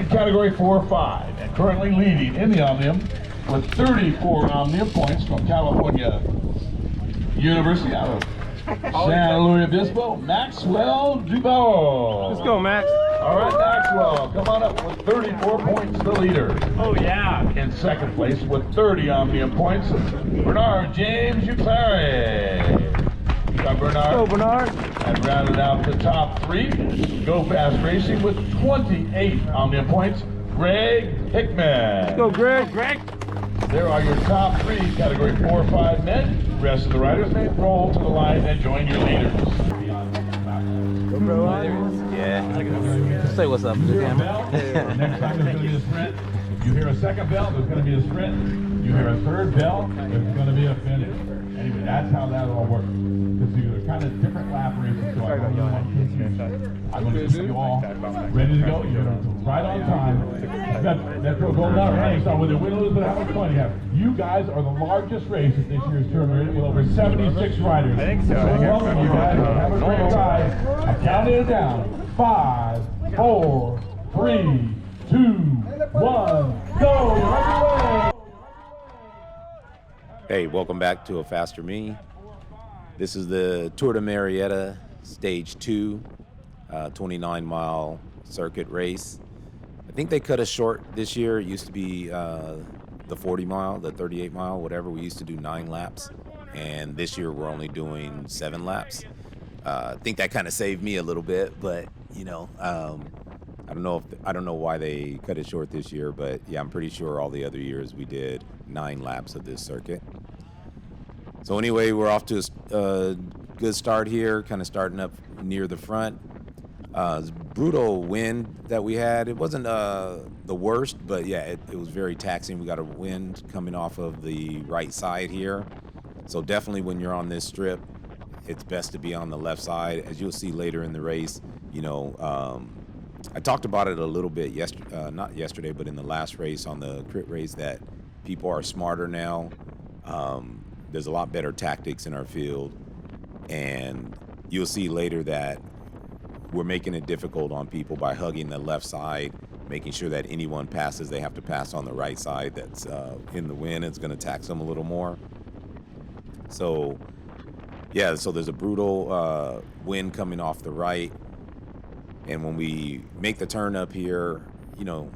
in category 4-5, and currently leading in the Omnium with 34 Omnium points from California University out of San Luis Obispo, Maxwell Dubois. Let's go, Max. All right, Maxwell, come on up with 34 points, the leader. Oh, yeah. In second place with 30 Omnium points, Bernard James Uclari. Got Bernard. Go, Bernard. And rounded out the top three, Go Fast Racing with 28 Omnium points, Greg Hickman. Let's go, Greg. Greg. There are your top three category 4-5 men. The rest of the riders may roll to the line and join your leaders. Yeah. Say what's up, Next time there's going to be a sprint. If you hear a second bell, there's going to be a sprint. You hear a third bell, there's going to be a finish. Anyway, that's how that all works. Because you're kind of different lap races, so I don't know what I'm going to see you all ready to go. You're going to right on time. That's real gold out running. So whether win or lose, but how much fun you have. You guys are the largest race at this year's tournament with over 76 riders. I think so. Welcome, you guys. Have a great ride. I'm counting it down. 5, 4, 3, 2, 1, go! You're on your way. Hey, welcome back to A Faster Me. This is the Tour de Murrieta Stage 2, 29-mile circuit race. I think they cut us short this year. It used to be the 40-mile, the 38-mile, whatever. We used to do 9 laps, and this year we're only doing 7 laps. I think that kind of saved me a little bit, but you know, I don't know why they cut it short this year, but yeah, I'm pretty sure all the other years we did 9 laps of this circuit. So anyway, we're off to a good start here, kind of starting up near the front. Brutal wind that we had. It wasn't the worst, but yeah, it was very taxing. We got a wind coming off of the right side here. So definitely when you're on this strip, it's best to be on the left side. As you'll see later in the race, you know, I talked about it a little bit not yesterday, but in the last race on the crit race, that people are smarter now. There's a lot better tactics in our field, and you'll see later that we're making it difficult on people by hugging the left side, making sure that anyone passes, they have to pass on the right side that's in the wind. It's going to tax them a little more. So, yeah, so there's a brutal wind coming off the right. And when we make the turn up here, you know,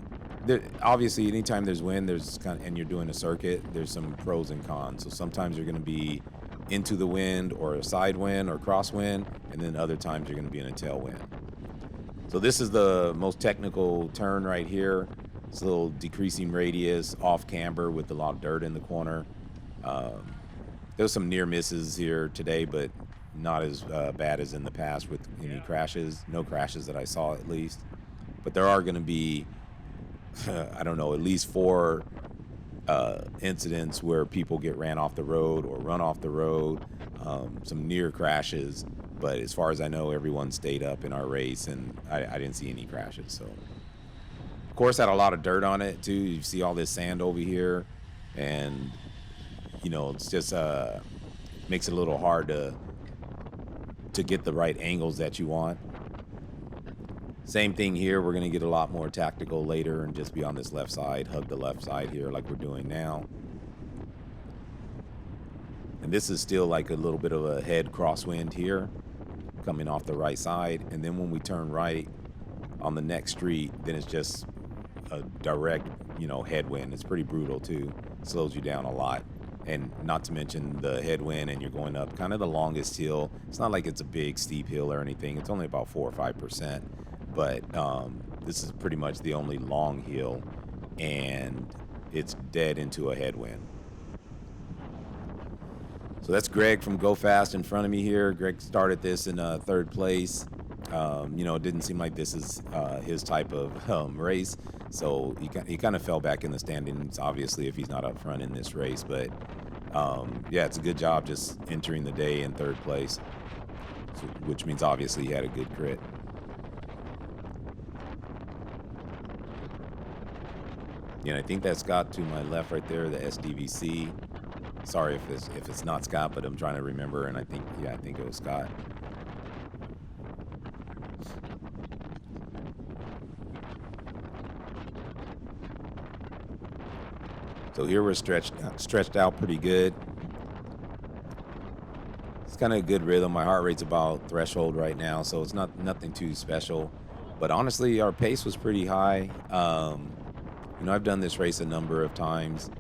obviously anytime there's wind, and you're doing a circuit, there's some pros and cons. So sometimes you're going to be into the wind or a side wind or crosswind, and then other times you're going to be in a tailwind. So this is the most technical turn right here. It's a little decreasing radius, off camber with a lot of dirt in the corner. There's some near misses here today, but not as bad as in the past with any crashes. No crashes that I saw, at least. But there are going to be, I don't know, at least 4 incidents where people get ran off the road or run off the road, some near crashes. But as far as I know, everyone stayed up in our race, and I didn't see any crashes. So, of course, had a lot of dirt on it too. You see all this sand over here, and you know, it's just makes it a little hard to get the right angles that you want. Same thing here. We're going to get a lot more tactical later and just be on this left side, hug the left side here like we're doing now. And this is still like a little bit of a head crosswind here coming off the right side. And then when we turn right on the next street, then it's just a direct, you know, headwind. It's pretty brutal too. It slows you down a lot. And not to mention the headwind, and you're going up kind of the longest hill. It's not like it's a big steep hill or anything. It's only about 4 or 5%. But this is pretty much the only long hill, and it's dead into a headwind. So that's Greg from Go Fast in front of me here. Greg started this in 3rd place. You know, it didn't seem like this is his type of race. So he kind of fell back in the standings, obviously, if he's not up front in this race. But, yeah, it's a good job just entering the day in 3rd place, which means obviously he had a good crit. Yeah, and I think that's Scott to my left right there, the SDVC. Sorry if it's not Scott, but I'm trying to remember, and I think it was Scott. So here we're stretched out pretty good. It's kind of a good rhythm. My heart rate's about threshold right now, so it's nothing too special. But honestly, our pace was pretty high. I've done this race a number of times.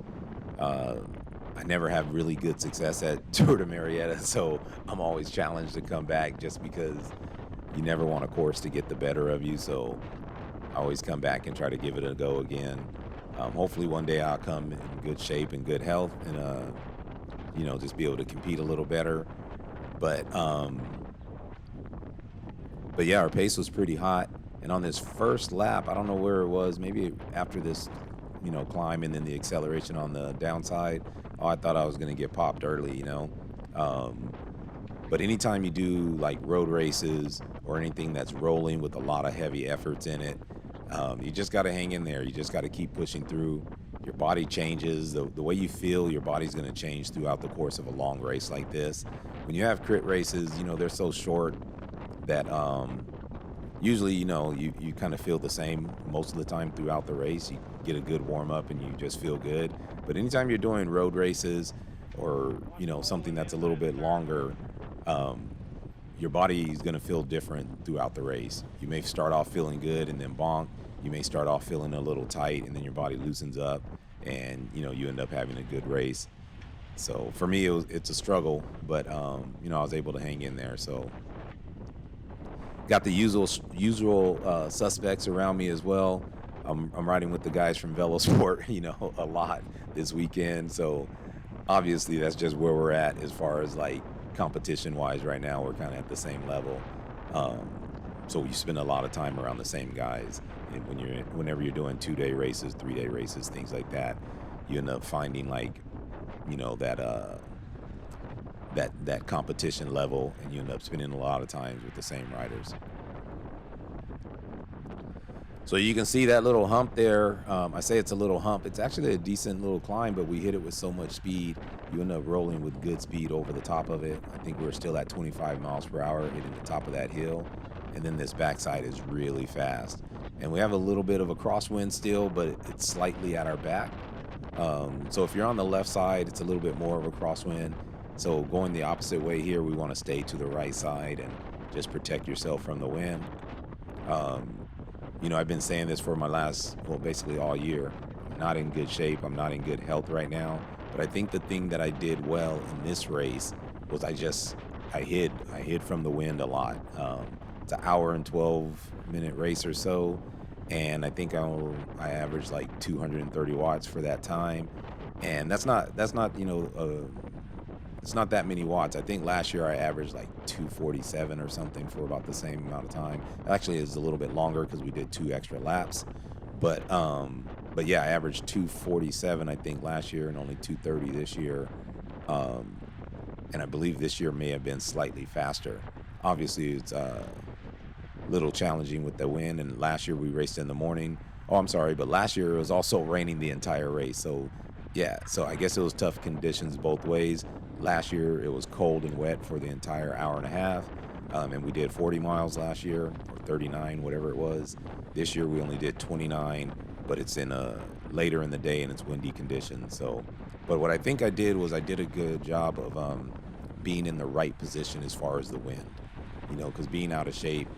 I never have really good success at Tour de Murrieta, so I'm always challenged to come back just because you never want a course to get the better of you. So I always come back and try to give it a go again. Hopefully one day I'll come in good shape and good health and, just be able to compete a little better. But yeah, our pace was pretty hot. And on this first lap, I don't know where it was, maybe after this, climb and then the acceleration on the downside, I thought I was going to get popped early, But anytime you do like road races or anything that's rolling with a lot of heavy efforts in it, you just got to hang in there. You just got to keep pushing through. Your body changes. The way you feel, your body's going to change throughout the course of a long race like this. When you have crit races, they're so short that usually, you kind of feel the same most of the time throughout the race. You get a good warm up and you just feel good. But anytime you're doing road races or, something that's a little bit longer, your body is going to feel different throughout the race. You may start off feeling good and then bonk. You may start off feeling a little tight and then your body loosens up and, you end up having a good race. So for me, it's a struggle, but, I was able to hang in there. So got the usual suspects around me as well. I'm riding with the guys from Velosport, a lot this weekend. So obviously that's just where we're at as far as like competition-wise right now. We're kind of at the same level. So you spend a lot of time around the same guys. And whenever you're doing 2-day races, 3-day races, things like that, you end up finding like, that competition level, and you end up spending a lot of times with the same riders. So you can see that little hump there. I say it's a little hump. It's actually a decent little climb, but we hit it with so much speed. You end up rolling with good speed over the top of it. I think we're still at 25 miles per hour hitting the top of that hill. And then this backside is really fast. And we have a little bit of a crosswind still, but it's slightly at our back. So if you're on the left side, it's a little bit more of a crosswind. So going the opposite way here, we want to stay to the right side and just protect yourself from the wind. I've been saying this for basically all year. I'm not in good shape. I'm not in good health right now. But I think the thing that I did well in this race was I hid from the wind a lot. It's an hour and 12-minute race or so. And I think I averaged like 230 watts for that time. And that's not it's not that many watts. I think last year I averaged like 247 or something for about the same amount of time. Actually, it's a little bit longer because we did 2 extra laps. But yeah, I averaged 247 I think last year and only 230 this year. And I believe this year may have been slightly faster. Obviously, it's a little challenging with the wind. And last year we raced in the morning. But last year it was also raining the entire race. So yeah, so I guess it was tough conditions both ways. Last year it was cold and wet for the entire hour and a half, and we did 40 miles last year, or 39, whatever it was. This year we only did 29, but it's later in the day and it's windy conditions. So, but what I think I did was I did a good job of being in the right position as far as the wind, because being out of shape,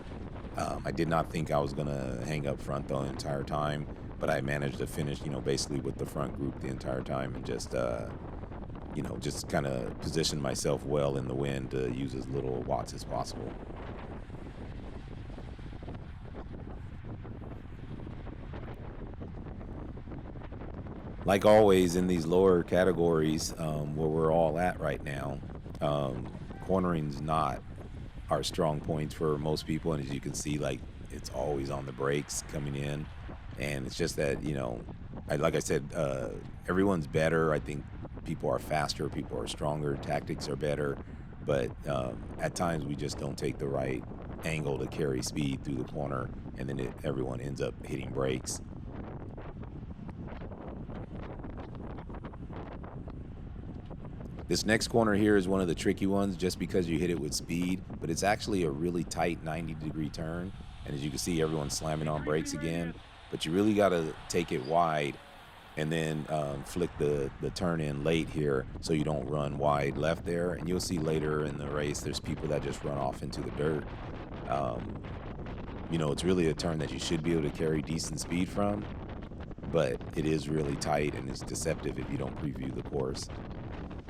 I did not think I was gonna hang up front the entire time, but I managed to finish, basically with the front group the entire time and just kind of position myself well in the wind to use as little watts as possible. Like always in these lower categories where we're all at right now, cornering's not our strong points for most people. And as you can see, like it's always on the brakes coming in. And it's just that, like I said, everyone's better. I think people are faster, people are stronger, tactics are better, but at times we just don't take the right angle to carry speed through the corner, and then everyone ends up hitting brakes. This next corner here is one of the tricky ones just because you hit it with speed, but it's actually a really tight 90-degree turn, and as you can see, everyone's slamming on brakes again, but you really got to take it wide and then flick the turn in late here so you don't run wide left there. And you'll see later in the race, there's people that just run off into the dirt. You know, it's really a turn that you should be able to carry decent speed from, but it is really tight and it's deceptive if you don't preview the course.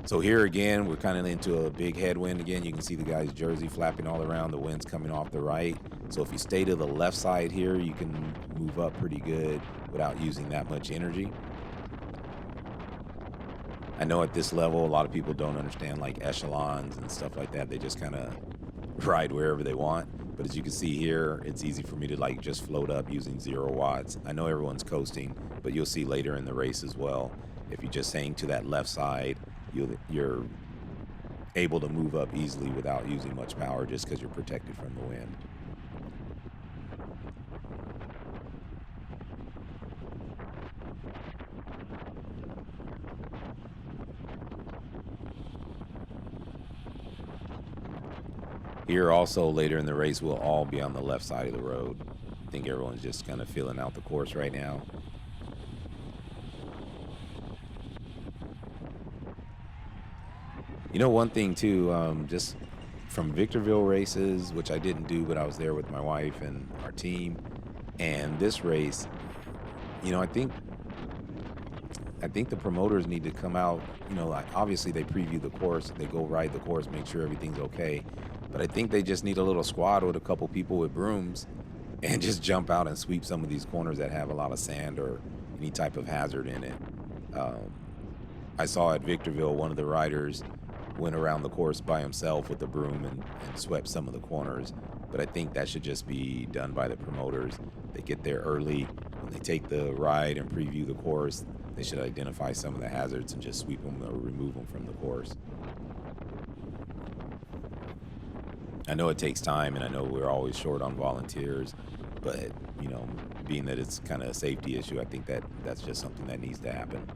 So here again, we're kind of into a big headwind again. You can see the guy's jersey flapping all around. The wind's coming off the right. So if you stay to the left side here, you can move up pretty good without using that much energy. I know at this level, a lot of people don't understand like echelons and stuff like that. They just kind of ride wherever they want. But as you can see here, it's easy for me to like just float up using 0 watts. I know everyone's coasting, but you'll see later in the race as well. If you just hang to that left side, you're able to move up easily without using much power just because you're protected from the wind. Here also later in the race, we'll all be on the left side of the road. I think everyone's just kind of feeling out the course right now. You know, one thing too, just from Victorville races, which I didn't do, but I was there with my wife and our team, and this race, you know, I think the promoters need to come out. You know, like obviously they preview the course, they go ride the course, make sure everything's okay. But I think they just need a little squad with a couple people with brooms and just jump out and sweep some of these corners that have a lot of sand or any type of hazard in it. I saw at Victorville, one of the riders went around the course by himself with a broom and swept some of the corners. But I think that should just be done by the promoters. They get there early. When they take the ride and preview the course, they should identify some of the hazards and just sweep them or remove them from the course. I know it takes time, and I know we're always short on volunteers, but, you know, being that it's kind of a safety issue, I think that's just something that needs to happen.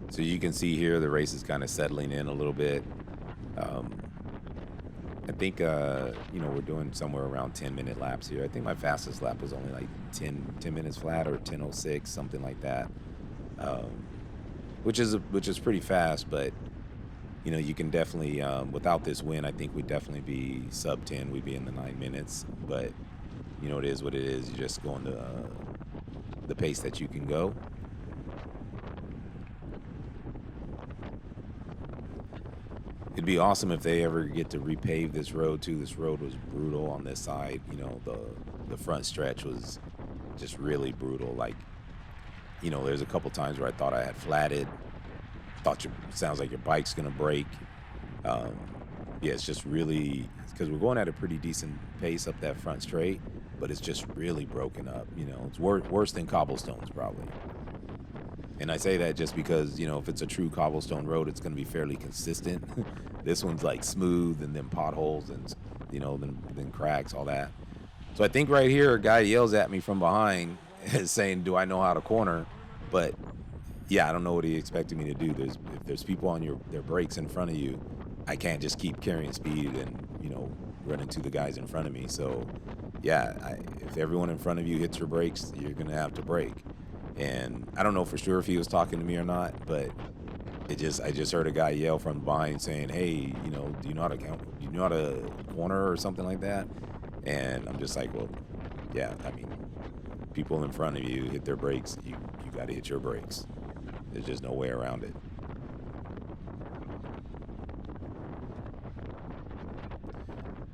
So you can see here the race is kind of settling in a little bit. I think, you know, we're doing somewhere around 10-minute laps here. I think my fastest lap was only like 10 minutes flat or 10:06, something like that, which is pretty fast. But, you know, you can definitely, without this wind, I think we'd definitely be sub 10. We'd be in the 9 minutes. But, you know, it is what it is. You just go into the pace that you can go. It'd be awesome if they ever get to repave this road too. This road was brutal on this side. You know, the front stretch was just really brutal. Like, you know, there's a couple times where I thought I had flatted. Sounds like your bike's gonna break. Yeah, it's just really, because we're going at a pretty decent pace up that front straight, but it's just really broken up. You know, it's worse than cobblestones probably. And I say that just because, you know, if it's a true cobblestone road, it's going to be fairly consistent. This one's like smooth and then potholes and, you know, then cracks, all that. So I think right here, a guy yells at me from behind saying, do I know how to corner? But yeah, I don't know what he expected me to do. If there's people on their brakes in front of you, I can't just keep carrying speed and, you know, run into the guys in front of me. So yeah, if everyone in front of you hits your brakes, you're going to have to brake. And I don't know for sure if he was talking to me or not, but I just heard a guy yell from behind saying, hey, you know, do you know how to corner or something like that? And I'm just like, well, yeah, I mean, people in front of you hit their brakes, you got to hit your brakes. There's just no way around it.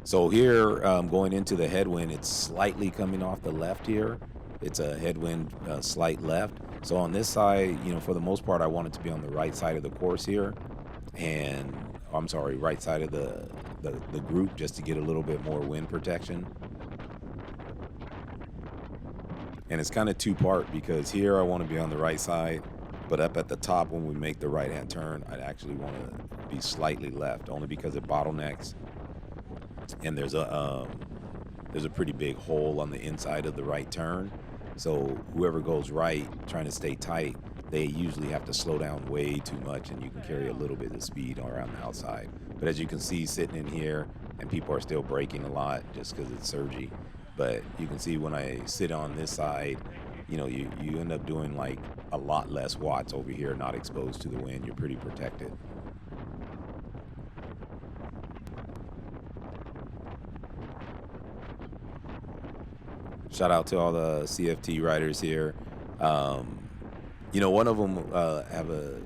So here, going into the headwind, it's slightly coming off the left here. It's a headwind, slight left. So on this side, you know, for the most part, I want it to be on the right side of the course here. And, I'm sorry, right side of the group, just to get a little bit more wind protection. And it's kind of two-part, because here I want to be on the right side, but up at the top when we make the right-hand turn, I'd actually want to be slightly left, only because it bottlenecks. And there's a pretty big hole on the inside of the right turn. So whoever goes right, trying to stay tight, they usually have to slow down way too much, and you can carry a little bit of speed around the outside. But as you can see, sitting in here, and people are still braking a lot just because it's surgy. But you can see when I sit on this side, you end up doing like a lot less watts over here, not exposed to the wind. You're pretty protected. Shout out to all the CFT riders here. One of them have a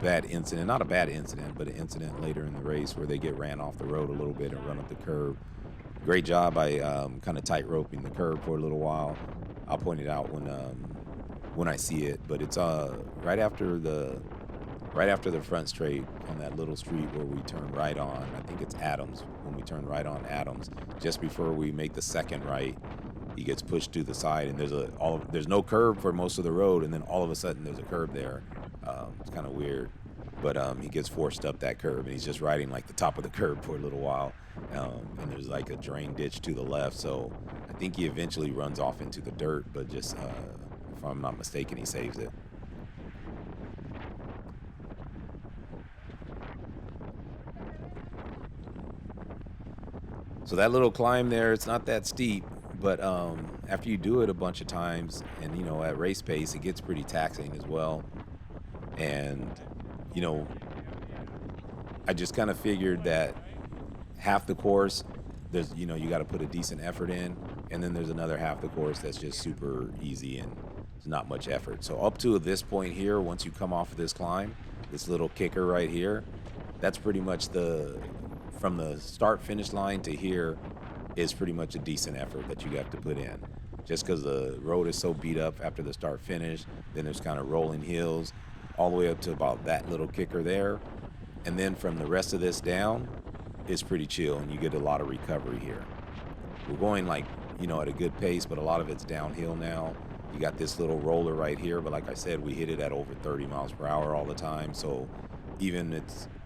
bad incident, not a bad incident, but an incident later in the race where they get ran off the road a little bit and run up the curb. Great job by kind of tight roping the curb for a little while. I'll point it out when I see it, but it's right after the front straight on that little street where we turn right on. I think it's Adams, when we turn right on Adams, just before we make the second right. He gets pushed to the side, and there's no curb for most of the road, and then all of a sudden there's a curb there. It's kind of weird, but he gets forced up that curb, and he's just riding like the top of the curb for a little while, and there's like a drain ditch to the left, so I think he eventually runs off into the dirt, but just if I'm not mistaken, he saves it. So that little climb there, it's not that steep, but after you do it a bunch of times, and at race pace, it gets pretty taxing as well. And I just kind of figured that half the course, there's you got to put a decent effort in, and then there's another half the course that's just super easy and it's not much effort. So up to this point here, once you come off of this climb, this little kicker right here, that's pretty much from the start finish line to here is pretty much a decent effort that you have to put in, just because the road is so beat up after the start finish. Then there's kind of rolling hills all the way up to about that little kicker there, and then from the rest of this down is pretty chill, and you get a lot of recovery here. We're going at a good pace, but a lot of it's downhill now. You got this little roller right here, but like I said, we hit it at over 30 miles per hour all the time. So even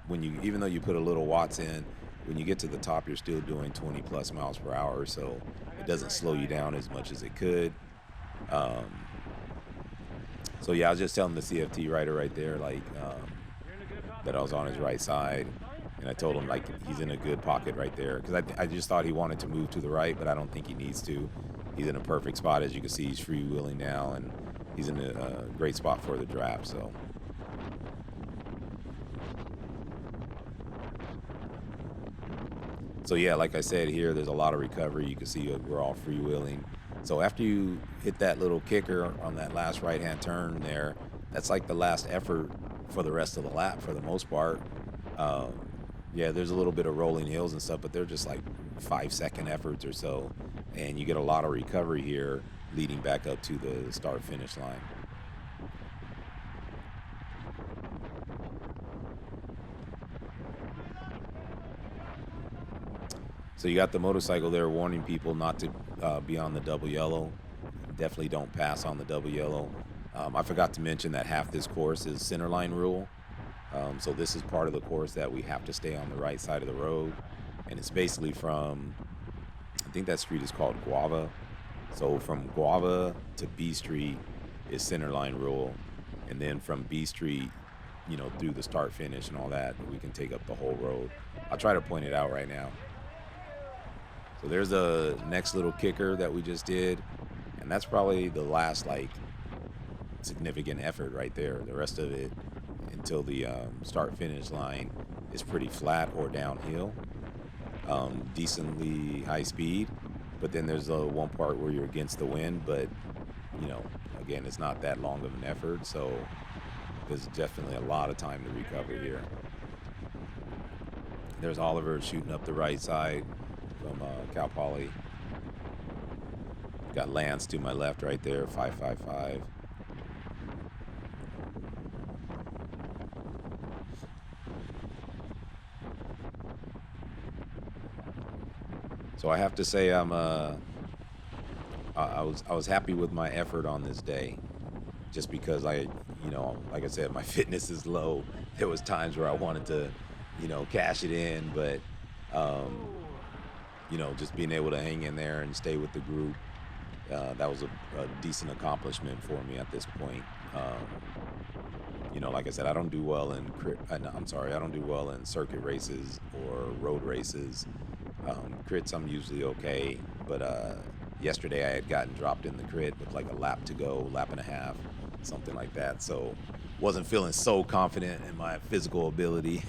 though you put a little watts in, when you get to the top, you're still doing 20 plus miles per hour, so it doesn't slow you down as much as it could. So yeah, I was just telling the CFT rider right there, that I was on his right side, and I told him he's in a good pocket right there, because I just thought he wanted to move to the right, but I don't think he needs to. He's in a perfect spot. As you can see, he's freewheeling now, and he's in a great spot for the draft. So yeah, like I said here, there's a lot of recovery. You can see we're all freewheeling. So after you hit that little kicker on that last right-hand turn there, that's like the last effort for the rest of the lap for the most part. Yeah, there's a little bit of rolling hills and stuff, but they're just like 5-second efforts or so. And you get a lot of recovery here leading back up to the start-finish line. So you got the motorcycle there warning people not to be on the double yellow. Definitely don't pass on the double yellow. I forgot to mention that half this course is centerline rule. So this is part of the course that we have to stay on the right side of the road. And it's basically from, I think that street is called Guava. So from Guava to B Street is centerline rule. And then from B Street, through the start finish and all that, we can take up the whole road. I'll try to point it out right now. So there's the next little kicker that we just did, and that's probably the last significant effort right there. The rest of it until the start finish line is pretty flat or downhill, decently high speed, but then there's one part where you're against the wind, but again, it's not that long of an effort, so there's definitely a lot of time to recover here. There's Oliver shooting up the right side from Cal Poly. Got Lance to my left right there, 555. So I have to say I was happy with my effort on this day, just because like I said, my fitness is low. There was times where I wanted to, cash it in, but just being able to hang in there and stay with the group That was a decent accomplishment for me at this point. Like I said, I don't do well in I don't do well in circuit races or road races. Crits, I'm usually okay, but yesterday I had gotten dropped in the crit with like a lap to go, lap and a half, something like that. So wasn't feeling so confident in my physical ability,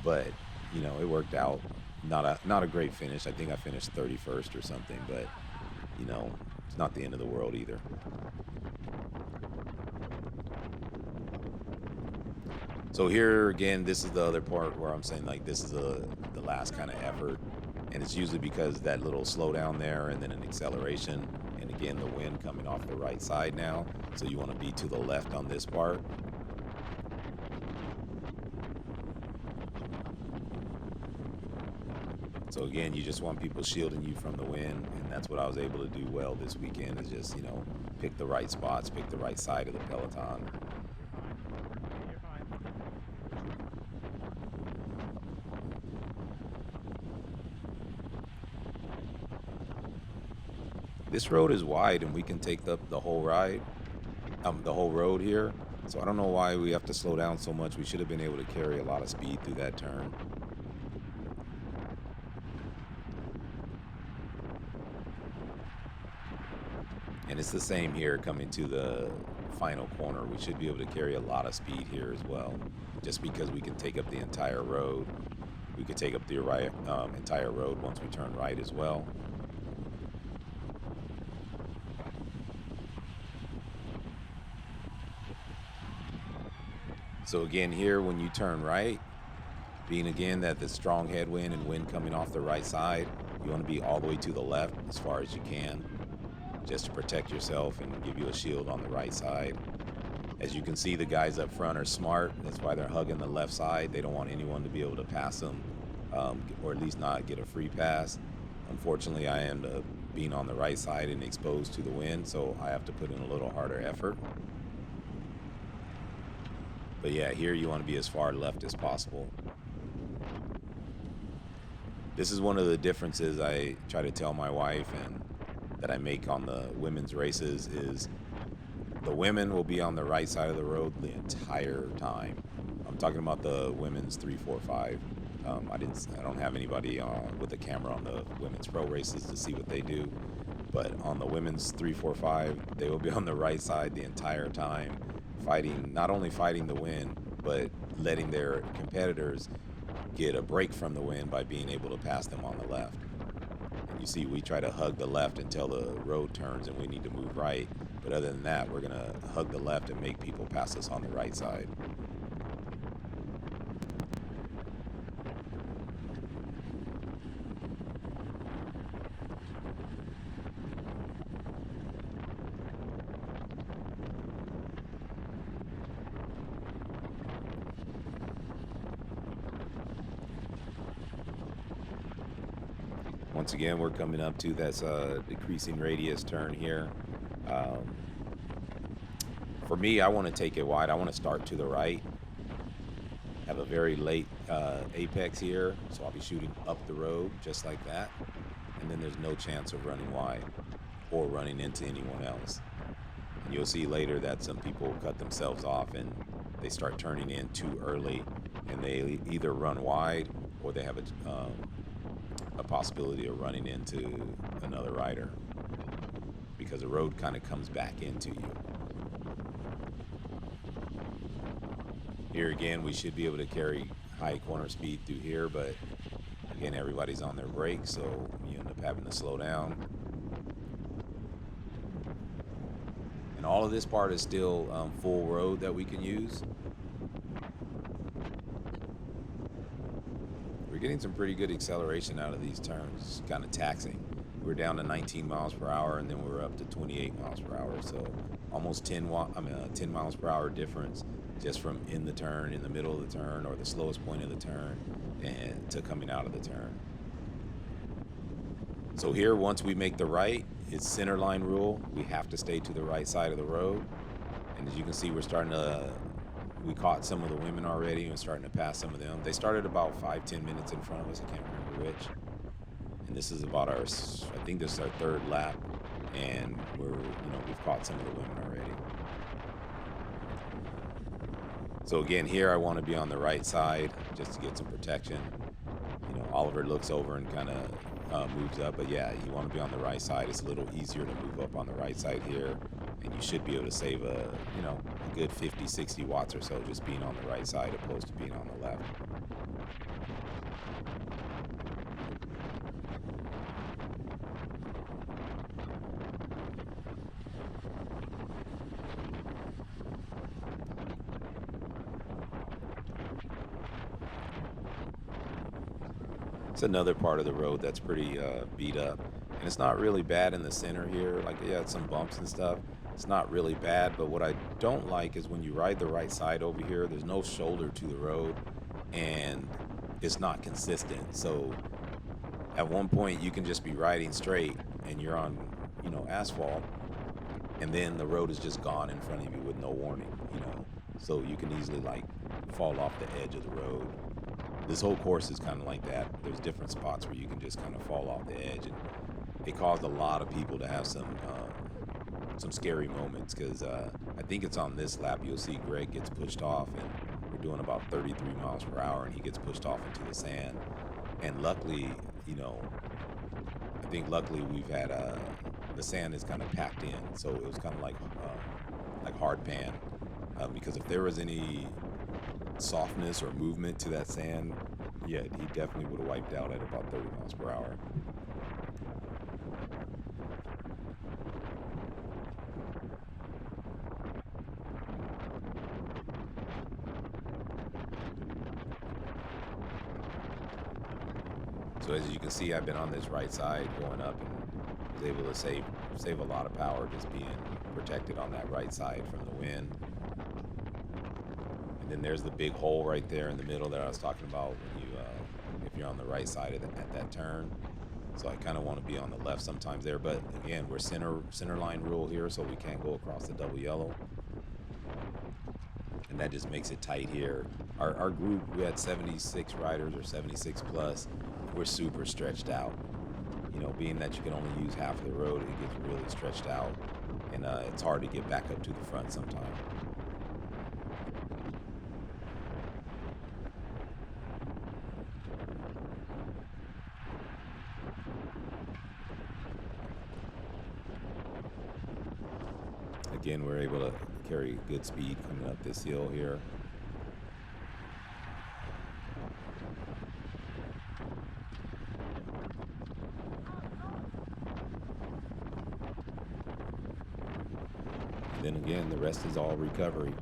but it worked out. Not a great finish. I think I finished 31st or something, but it's not the end of the world either. So here again, this is the other part where I'm saying like this is the last kind of effort, and it's usually because that little slowdown there and then an acceleration, and again the wind coming off the right side now, so you want to be to the left on this part. So again, you just want people shielding you from the wind, and that's what I was able to do well this weekend, is just pick the right spots, pick the right side of the peloton. This road is wide and we can take the whole the whole road here. So I don't know why we have to slow down so much. We should have been able to carry a lot of speed through that turn. And it's the same here coming to the final corner. We should be able to carry a lot of speed here as well, just because we can take up the entire road. We could take up the entire road once we turn right as well. So again, here when you turn right, being again that the strong headwind and wind coming off the right side, you want to be all the way to the left as far as you can, just to protect yourself and give you a shield on the right side. As you can see, the guys up front are smart. That's why they're hugging the left side. They don't want anyone to be able to pass them, or at least not get a free pass. Unfortunately, I end up being on the right side and exposed to the wind, so I have to put in a little harder effort. But yeah, here you want to be as far left as possible. This is one of the differences I try to tell my wife and that I make on the women's races is the women will be on the right side of the road the entire time. I'm talking about the women's 3, 4, 5. I don't have anybody with a camera on the women's pro races to see what they do, but on the women's 3, 4, 5, they will be on the right side the entire time, not only fighting the wind, but letting their competitors get a break from the wind by being able to pass them on the left. And you see, we try to hug the left until the road turns and we need to move right. But other than that, we're gonna hug the left and make people pass us on the right side. Once again, we're coming up to this decreasing radius turn here. For me, I want to take it wide. I want to start to the right. Have a very late apex here, so I'll be shooting up the road just like that. And then there's no chance of running wide or running into anyone else. And you'll see later that some people cut themselves off and they start turning in too early, and they either run wide or they have a possibility of running into another rider because the road kind of comes back into you. Here again, we should be able to carry high corner speed through here, but again, everybody's on their brakes, so you end up having to slow down. And all of this part is still full road that we can use. We're getting some pretty good acceleration out of these turns. It's kind of taxing. We're down to 19 miles per hour, and then we're up to 28 miles per hour. So almost 10 miles per hour difference just from in the turn, in the middle of the turn, or the slowest point of the turn, and to coming out of the turn. So here, once we make the right, it's center line rule. We have to stay to the right side of the road. And as you can see, we caught some of the women already and starting to pass some of them. They started about 5-10 minutes in front of us. I can't remember which. And this is about I think this is our third lap. and we've caught some of the women already. So again, here I want to be on the right side just to get some protection. Oliver looks over and kind of moves up, but yeah, you want to be on the right side. It's a little easier to move up on the right side here, and you should be able to save a good 50, 60 watts or so just being on the right side opposed to being on the left. It's another part of the road that's pretty beat up, and it's not really bad in the center here. Like, yeah, it's some bumps and stuff. It's not really bad, but what I don't like is when you ride the right side over here, there's no shoulder to the road, and it's not consistent. So at one point you can just be riding straight and you're on asphalt, and then the road is just gone in front of you with no warning. So you can easily like fall off the edge of the road. This whole course is kind of like that. There's different spots where you can just kind of fall off the edge, and it caused a lot of people to have some scary moments, because I think it's on this lap you'll see Greg gets pushed off, and we're doing about 33 miles per hour, and he gets pushed off into the sand. And luckily, I think luckily we've had the sand is kind of packed in, so it was kind of like hard pan, because if there was any softness or movement to that sand, yeah, he definitely would have wiped out at about 30 miles per hour. So as you can see, I've been on this right side going up, and was able to save a lot of power just being protected on that right side from the wind. Then there's the big hole right there in the middle that I was talking about when if you're on the right side of at that turn. So I kind of want to be on the left sometimes there, but again, we're center line rule here, so we can't go across the double yellow, and that just makes it tight here. Our group, we had 76 riders or 76 plus. We're super stretched out. Being that you can only use half of the road, it gets really stretched out, and it's hard to get back up to the front sometimes. Again, we're able to carry good speed coming up this hill here. And then again, the rest is all recovery.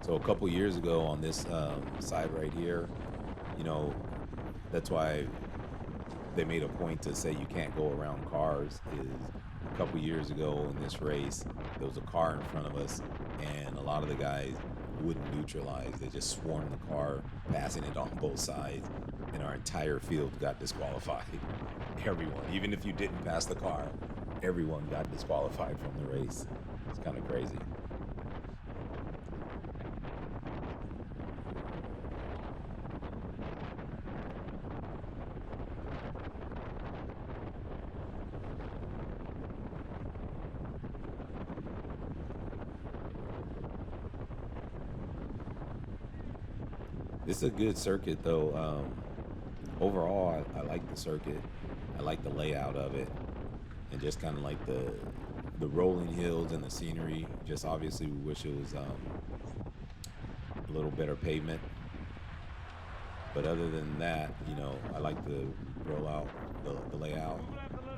So a couple years ago on this side right here, that's why they made a point to say you can't go around cars. Is a couple years ago in this race, there was a car in front of us, and a lot of the guys wouldn't neutralize. They just swarmed the car, passing it on both sides, and our entire field got disqualified. Everyone, even if you didn't pass the car, everyone got disqualified from the race. It's kind of crazy. This is a good circuit, though. Overall, I like the circuit. I like the layout of it, and just kind of like the rolling hills and the scenery. Just obviously, we wish it was a little better pavement. But other than that, I like the rollout, the layout.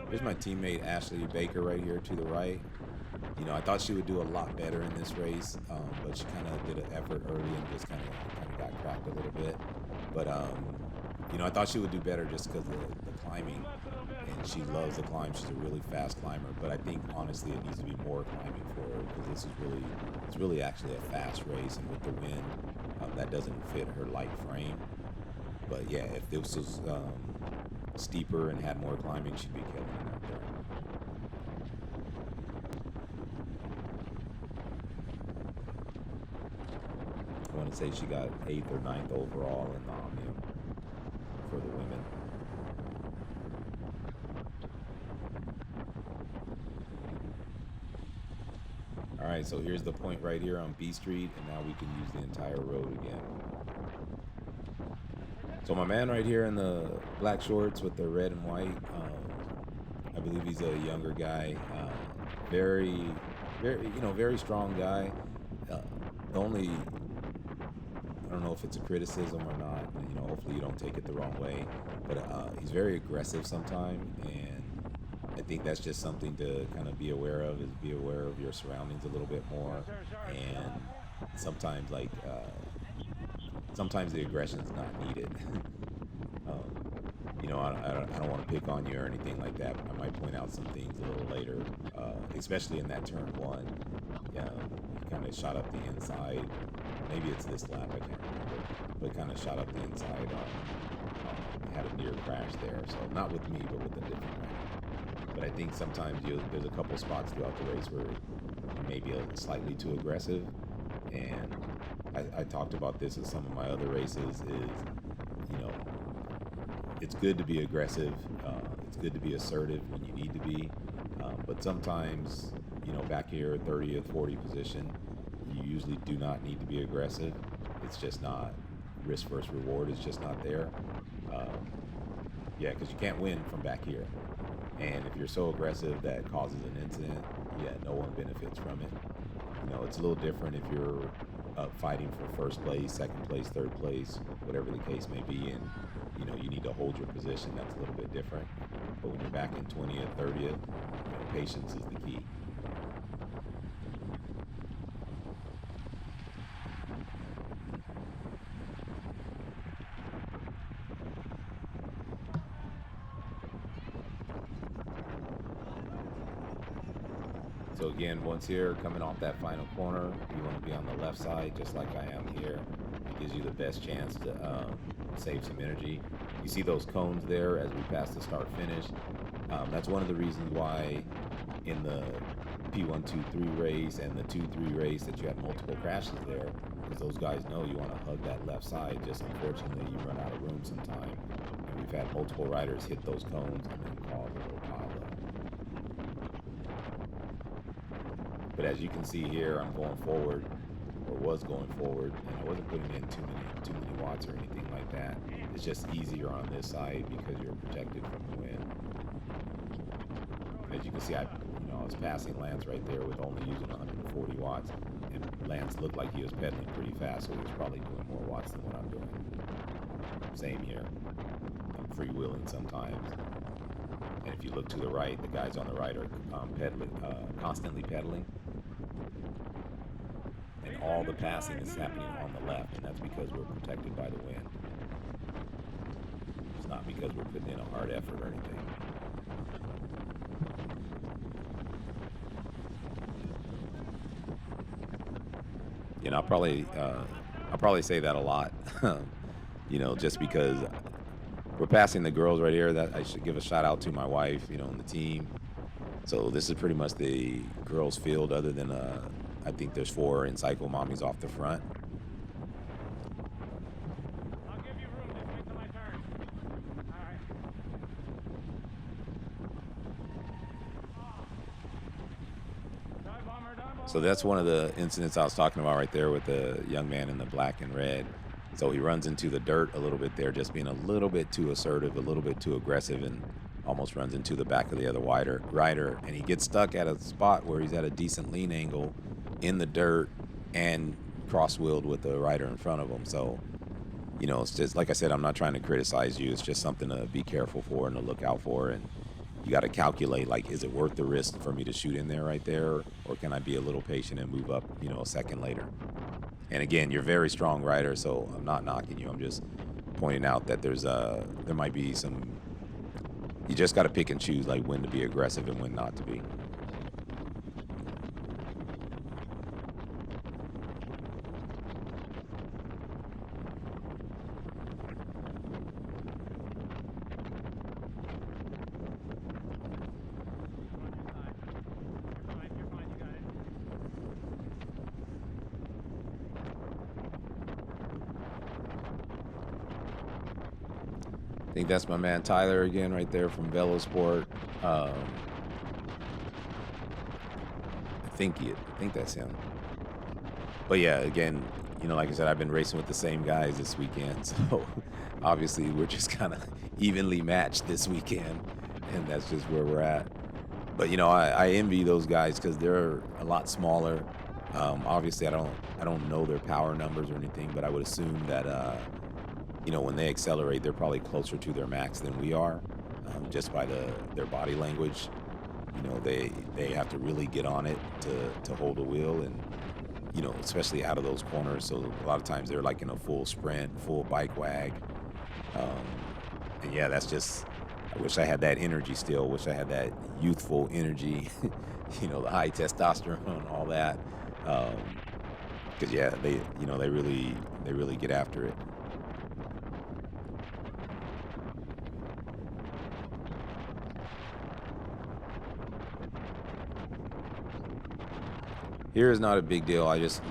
Here's my teammate Ashley Baker right here to the right. I thought she would do a lot better in this race, but she kind of did an effort early and just kind of got cracked a little bit. But I thought she would do better just because of the climbing, and she loves the climb. She's a really fast climber, but I think honestly it needs to be more climbing for her, because it's really actually a fast race, and with the wind, that doesn't fit her light frame. But yeah, if this was steeper and had more climbing, she'd be killing it out there. I want to say she got 8th or 9th overall in the Omnium for the women. right, so here's the point right here on B Street, and now we can use the entire road again. So my man right here in the black shorts with the red and white, I believe he's a younger guy, very, very strong guy. The only, I don't know if it's a criticism or not, hopefully you don't take it the wrong way, but he's very aggressive sometimes, and I think that's just something to kind of be aware of, is be aware of your surroundings a little bit more, and sometimes sometimes the aggression's not needed. I don't want to pick on you or anything like that, but I might point out some things a little later, especially in that turn one. He kind of shot up the inside. Maybe it's this lap, I can't remember, but kind of shot up the inside. Had a near crash there, so not with me, but with a different rider. But I think sometimes there's a couple spots throughout the race where you may be slightly too aggressive, and I talked about this in some of my other races. It's good to be aggressive. It's good to be assertive when you need to be. But sometimes, back here, 30th, 40th position, you usually do not need to be aggressive. It's just not, risk versus reward is just not there. Because you can't win from back here. And if you're so aggressive that causes an incident, no one benefits from it. It's a little different if you're up fighting for first place, second place, third place, whatever the case may be, and you need to hold your position. That's a little bit different. But when you're back in 20th, 30th, patience is the key. So again, once here, coming off that final corner, you want to be on the left side, just like I am here. It gives you the best chance to save some energy. You see those cones there as we pass the start finish. That's one of the reasons why in the P123 race and the 2-3 race that you had multiple crashes there, because those guys know you want to hug that left side. Just unfortunately, you run out of room sometime. And we've had multiple riders hit those cones and then cause a little pile up. But as you can see here, I'm going forward, or was going forward, and I wasn't putting in too many watts or anything like that. It's just easier on this side because you're protected from the wind. As you can see, I was passing Lance right there with only using 140 watts, and Lance looked like he was pedaling pretty fast, so he was probably doing more watts than what I'm doing. Same here. I'm freewheeling sometimes. And if you look to the right, the guys on the right are constantly pedaling. And all the passing is happening on the left, and that's because we're protected by the wind. It's not because we're putting in a hard effort or anything. I'll probably say that a lot, just because we're passing the girls right here. That I should give a shout out to my wife, and the team. So this is pretty much the girls' field, other than I think there's 4 in cycle mommies off the front. I'll give you room. Just wait till my turn. All right. Dive bomber, dive bomber. So that's one of the incidents I was talking about right there with the young man in the black and red. So he runs into the dirt a little bit there, just being a little bit too assertive, a little bit too aggressive, and almost runs into the back of the other rider. And he gets stuck at a spot where he's at a decent lean angle in the dirt and cross-wheeled with the rider in front of him. So, it's just, like I said, I'm not trying to criticize you. It's just something to be careful for and to look out for. And you got to calculate, is it worth the risk for me to shoot in there right there? Or can I be a little patient and move up, a second later? And again, you're a very strong rider, so I'm not knocking you. I'm just pointing out that there might be some, you just got to pick and choose, when to be aggressive and when not to be. You're fine. You got it. I think that's my man Tyler again right there from Velosport. I I think that's him. But yeah, again, like I said, I've been racing with the same guys this weekend, so obviously we're just kind of evenly matched this weekend, and that's just where we're at. But I envy those guys because they're a lot smaller. Obviously, I don't know their power numbers or anything, but I would assume that when they accelerate, they're probably closer to their max than we are, just by their body language. They have to really get on it to hold a wheel, and especially out of those corners. So a lot of times they're like in a full sprint, full bike wag. And yeah, that's just, I wish I had that energy still. Wish I had that youthful energy, the high testosterone, all that. Cause yeah, they really get after it. Here is not a big deal. I just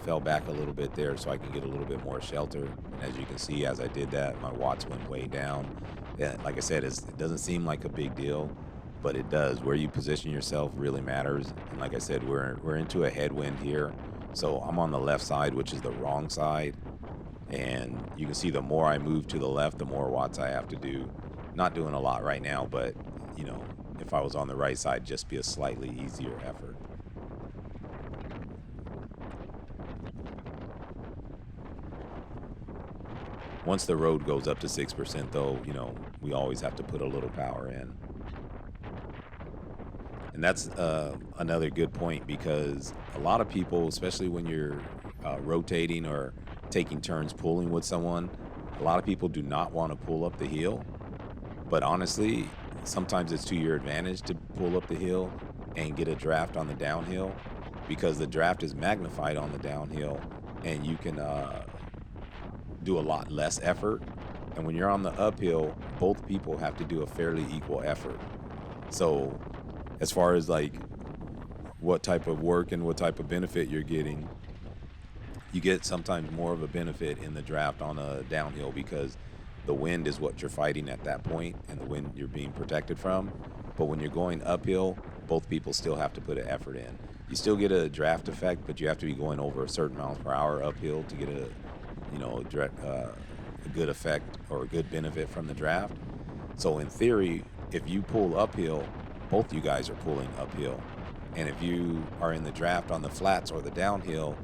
fell back a little bit there so I can get a little bit more shelter. And as you can see, as I did that, my watts went way down. Yeah, like I said, it doesn't seem like a big deal, but it does. Where you position yourself really matters. And like I said, we're into a headwind here. So I'm on the left side, which is the wrong side. And you can see the more I move to the left, the more watts I have to do. Not doing a lot right now, but if I was on the right side, just be a slightly easier effort. Once the road goes up to 6%, though, we always have to put a little power in. And that's another good point, because a lot of people, especially when you're rotating or taking turns pulling with someone, a lot of people do not want to pull up the hill. But honestly, sometimes it's to your advantage to pull up the hill and get a draft on the downhill, because the draft is magnified on the downhill, and you can do a lot less effort. And when you're on the uphill, both people have to do a fairly equal effort. So as far as like what type of work and what type of benefit you're getting, you get sometimes more of a benefit in the draft on a downhill, because the wind is what you're fighting at that point, and the wind you're being protected from. But when you're going uphill, both people still have to put an effort in. You still get a draft effect, but you have to be going over a certain miles per hour uphill to get a good effect or a good benefit from the draft. So in theory, if you pull uphill, both you guys are pulling uphill. And if you are in the draft on the flats or the downhill,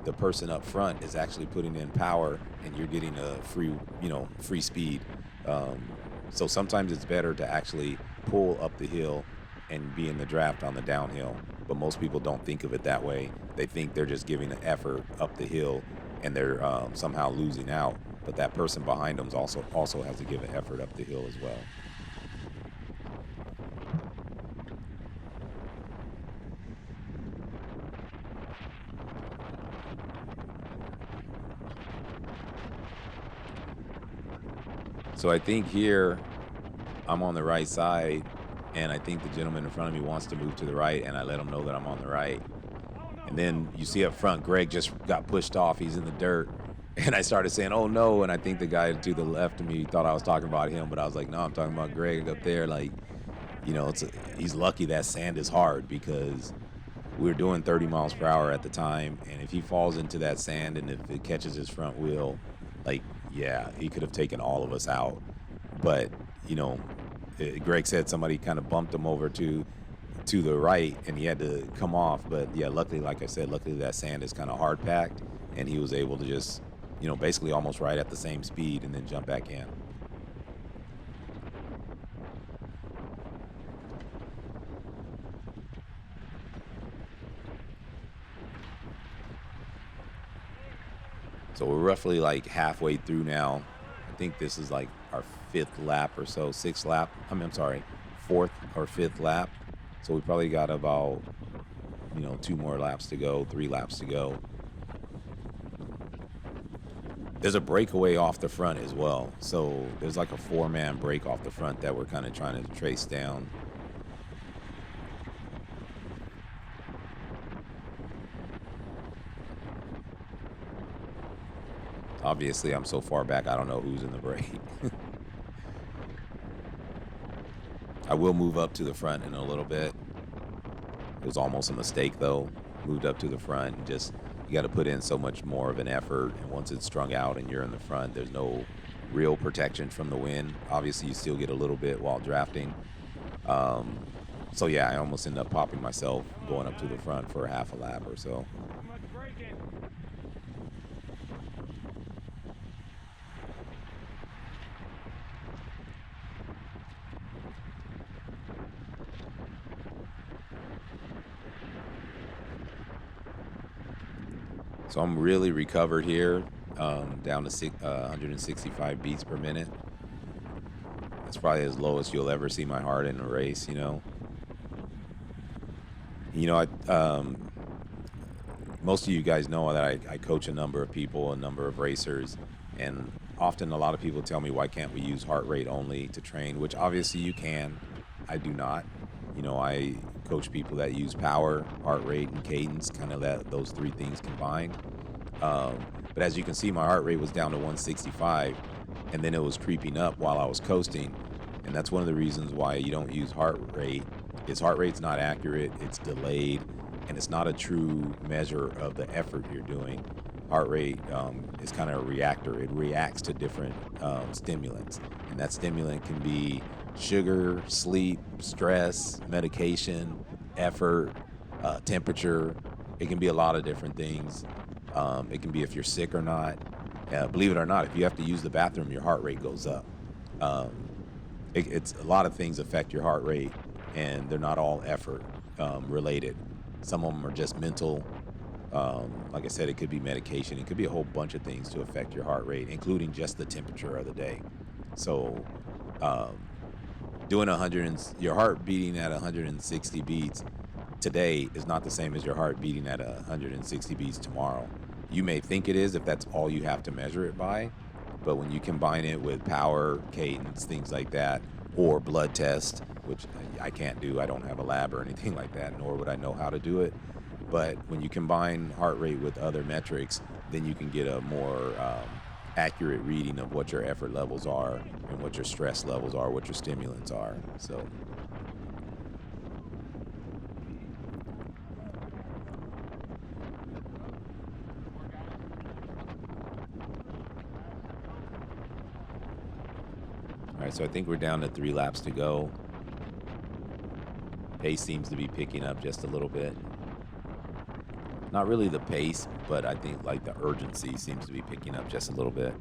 the person up front is actually putting in power, and you're getting a free speed. So sometimes it's better to actually pull up the hill and be in the draft on the downhill. But most people don't think of it that way. They think they're just giving an effort up the hill, and they're somehow losing out. But that person behind them also has to give an effort up the hill as well. So I think here I'm on the right side, and I think the gentleman in front of me wants to move to the right, and I let him know that I'm on the right. And then you see up front, Greg just got pushed off. He's in the dirt. And I started saying, oh, no. And I think the guy to the left of me thought I was talking about him. But I was like, no, I'm talking about Greg up there. Like, he's lucky that sand is hard, because we were doing 30 miles per hour at the time. And if he falls into that sand and if it catches his front wheel, like, yeah, he could have taken all of us out. But, Greg said somebody kind of bumped him over to the right, and he had to come off. But yeah, luckily, like I said, that sand is kind of hard packed, and he was able to just, basically almost right at the same speed and then jump back in. So we're roughly like halfway through now. I think this is like our fifth lap or so, fourth or fifth lap. So we probably got about, 2 more laps to go, 3 laps to go. There's a breakaway off the front as well. So there's like a 4-man break off the front that we're kind of trying to trace down. Obviously, I'm so far back, I don't know who's in the break. I will move up to the front in a little bit. It was almost a mistake though. Moved up to the front and just you got to put in so much more of an effort. And once it's strung out and you're in the front, there's no real protection from the wind. Obviously, you still get a little bit while drafting. So yeah, I almost ended up popping myself going up to the front for a half a lap or so. Too much braking. So I'm really recovered here, down to 165 beats per minute. That's probably as low as you'll ever see my heart in a race, you know. Most of you guys know that I coach a number of people, a number of racers, and often a lot of people tell me, why can't we use heart rate only to train, which obviously you can. I do not. You know, I coach people that use power, heart rate, and cadence, kind of those three things combined. But as you can see, my heart rate was down to 165, and then it was creeping up while I was coasting. And that's one of the reasons why you don't use heart rate, is heart rate's not accurate, it's delayed, and it's not a true measure of the effort you're doing. Heart rate is kind of a reactor. It reacts to different stimulants, and that stimulant can be sugar, sleep, stress, medication, effort, temperature. It can be a lot of different things. It can be if you're sick or not. Believe it or not, if you have to use the bathroom, your heart rate goes up. It's a lot of things affect your heart rate, and they're not all effort related. Some of them are just mental. Like I said, it could be medication. It could be a whole bunch of things to affect your heart rate, including just the temperature of the day. So doing your heart beating at 160 beats today is not the same as your heart beating at 160 beats tomorrow. You may think it is if that's all you have to measure it by, but when you combine it with power, cadence, things like that, or blood test, which I can't do, I don't have a lab or anything like that, nor would I know how to do it. But when you combine heart rate with other metrics, then you can get a more accurate reading of what your effort levels are and what your stress levels are, what your stimulants are. So. All right, so I think we're down to 3 laps to go. Pace seems to be picking up just a little bit. Not really the pace, but I think like the urgency seems to be picking up just a little bit.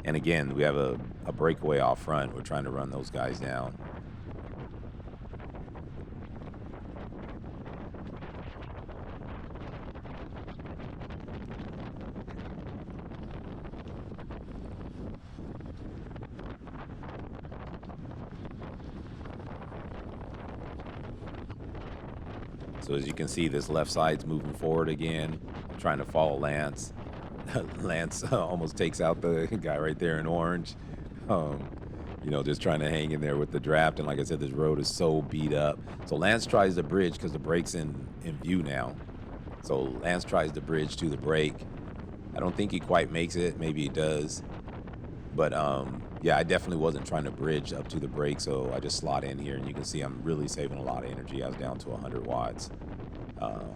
And again, we have a breakaway off front. We're trying to run those guys down. So as you can see, this left side's moving forward again, trying to follow Lance. Lance almost takes out the guy right there in orange. Just trying to hang in there with the draft. And like I said, this road is so beat up. So Lance tries to bridge because the brake's in view now. So Lance tries to bridge to the brake. I don't think he quite makes it. Maybe he does. But yeah, I definitely wasn't trying to bridge up to the brake, so I just slot in here, and you can see I'm really saving a lot of energy. I was down to 100 watts.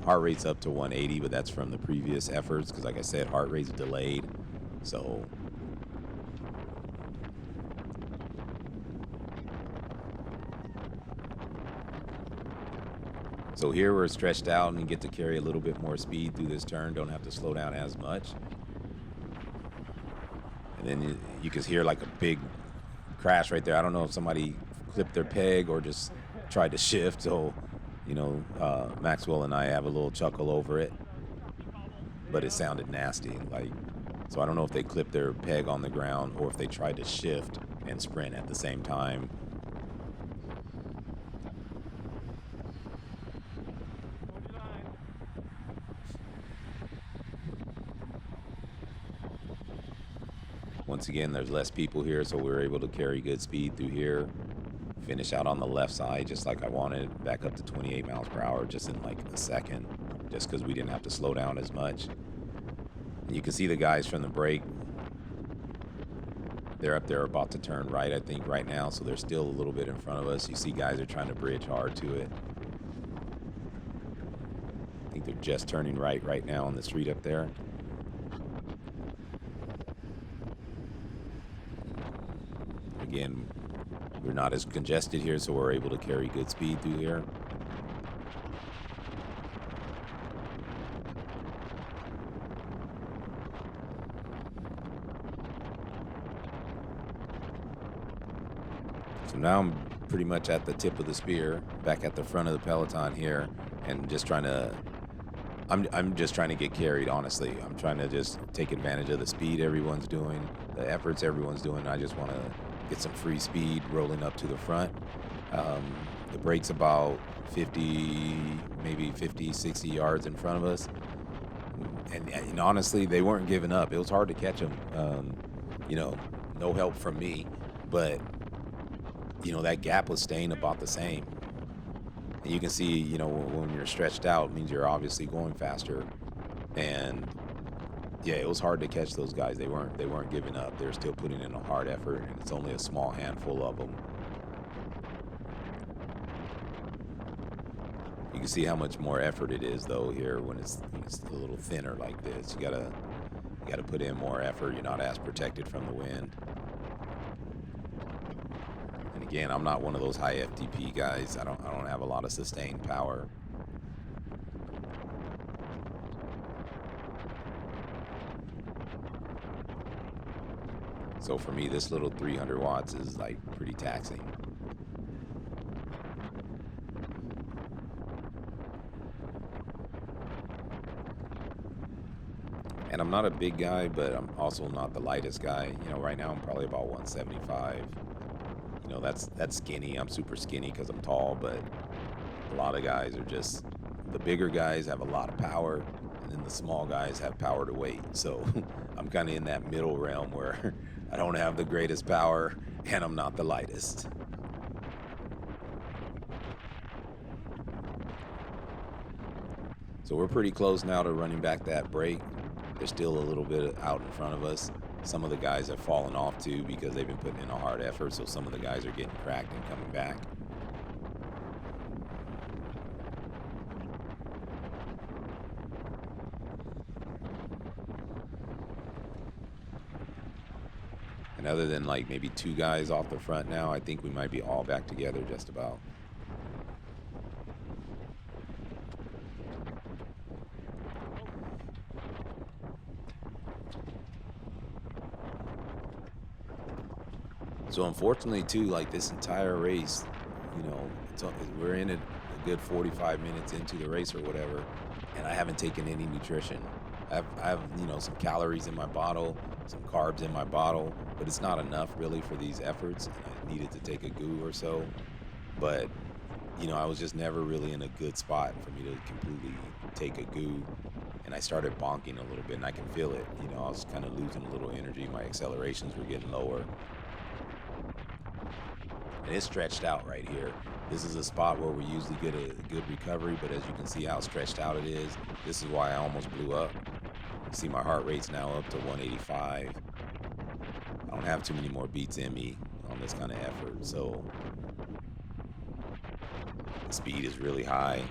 Heart rate's up to 180, but that's from the previous efforts, because like I said, heart rate's delayed. So here we're stretched out and get to carry a little bit more speed through this turn. Don't have to slow down as much. And then you can hear like a big crash right there. I don't know if somebody clipped their peg or just tried to shift. So, Maxwell and I have a little chuckle over it, but it sounded nasty. So I don't know if they clipped their peg on the ground or if they tried to shift and sprint at the same time. Once again, there's less people here, so we were able to carry good speed through here. Finish out on the left side just like I wanted, back up to 28 miles per hour just in like a second, just because we didn't have to slow down as much. And you can see the guys from the break. They're up there about to turn right, I think, right now, so they're still a little bit in front of us. You see guys are trying to bridge hard to it. think they're just turning right now on the street up there. Again, we're not as congested here, so we're able to carry good speed through here. So now I'm pretty much at the tip of the spear, back at the front of the peloton here, and just trying to, I'm just trying to get carried, honestly. I'm trying to just take advantage of the speed everyone's doing, the efforts everyone's doing. I just want to get some free speed rolling up to the front. The break's about 50, maybe 50, 60 yards in front of us. And honestly, they weren't giving up. It was hard to catch them. You know, no help from me, but you know, that gap was staying about the same. And you can see, you know, when you're stretched out, it means you're obviously going faster. And yeah, it was hard to catch those guys. They weren't giving up. They were still putting in a hard effort, and it's only a small handful of them. You can see how much more effort it is though here when it's a little thinner like this. You gotta put in more effort. You're not as protected from the wind. And again, I'm not one of those high FTP guys. I don't have a lot of sustained power. So for me, this little 300 watts is like pretty taxing. And I'm not a big guy, but I'm also not the lightest guy. You know, right now I'm probably about 175. You know, that's skinny. I'm super skinny because I'm tall, but a lot of guys are just, the bigger guys have a lot of power, and then the small guys have power to weight. So I'm kind of in that middle realm where I don't have the greatest power and I'm not the lightest. So we're pretty close now to running back that break. There's still a little bit out in front of us. Some of the guys have fallen off too because they've been putting in a hard effort, so some of the guys are getting cracked and coming back. And other than like maybe two guys off the front now, I think we might be all back together just about. So unfortunately too, like this entire race, you know, we're in it a good 45 minutes into the race or whatever, and I haven't taken any nutrition. I have, you know, some calories in my bottle, some carbs in my bottle, but it's not enough really for these efforts. And I needed to take a goo or so, but you know, I was just never really in a good spot for me to completely take a goo. And I started bonking a little bit, and I can feel it. You know, I was kind of losing a little energy. My accelerations were getting lower. And it's stretched out right here. This is a spot where we usually get a good recovery, but as you can see how stretched out it is, this is why I almost blew up. You see my heart rate's now up to 185. I don't have too many more beats in me on this kind of effort, so the speed is really high,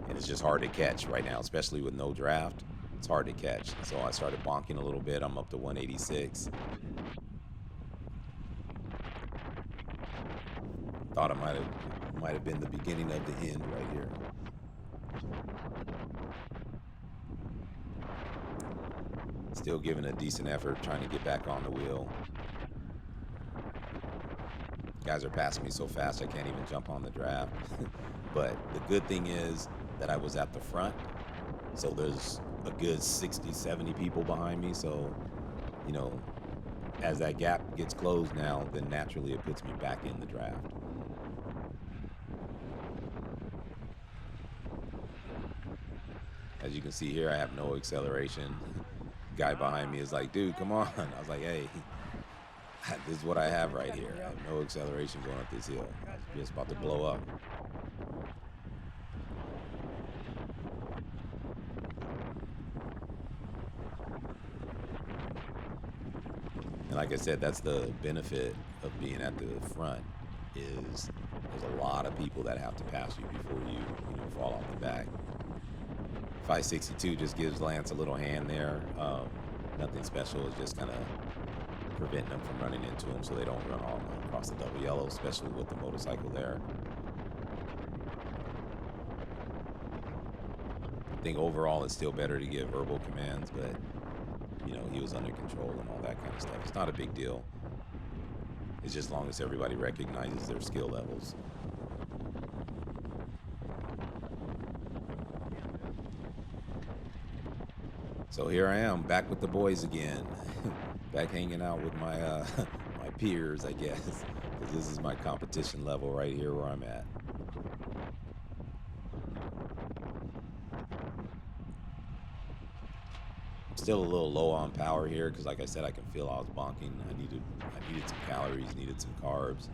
and it's just hard to catch right now, especially with no draft. It's hard to catch. So I started bonking a little bit. I'm up to 186. Thought it might have been the beginning of the end right here. Still giving a decent effort, trying to get back on the wheel. Guys are passing me so fast I can't even jump on the draft. But the good thing is that I was at the front, so there's a good 60, 70 people behind me. So, you know, as that gap gets closed now, then naturally it puts me back in the draft. As you can see here, I have no acceleration. Guy behind me is like, dude, come on. I was like, hey, this is what I have right here. I have no acceleration going up this hill. I'm just about to blow up. And like I said, that's the benefit of being at the front, is there's a lot of people that have to pass you before you fall off the back. 562 just gives Lance a little hand there. Nothing special. It's just kind of preventing them from running into him so they don't run all across the double yellow, especially with the motorcycle there. I think overall it's still better to give verbal commands, but he was under control and all that kind of stuff. It's not a big deal. It's just as long as everybody recognizes their skill levels. So here I am, back with the boys again. Back hanging out with my my peers, I guess, because this is my competition level right here where I'm at. Still a little low on power here because, like I said, I can feel I was bonking. I needed some calories, needed some carbs,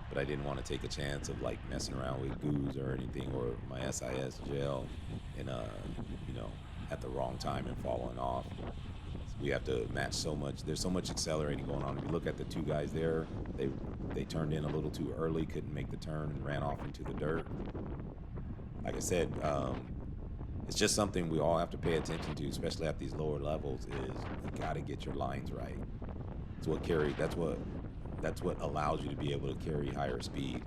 but I didn't want to take a chance of like messing around with goos or anything, or my SIS gel, and at the wrong time and falling off. We have to match so much. There's so much accelerating going on. If you look at the two guys there, they turned in a little too early, couldn't make the turn, and ran off into the dirt. Like I said, it's just something we all have to pay attention to, especially at these lower levels. Is you got to get your lines right. That's what allows you to be able to carry higher speed.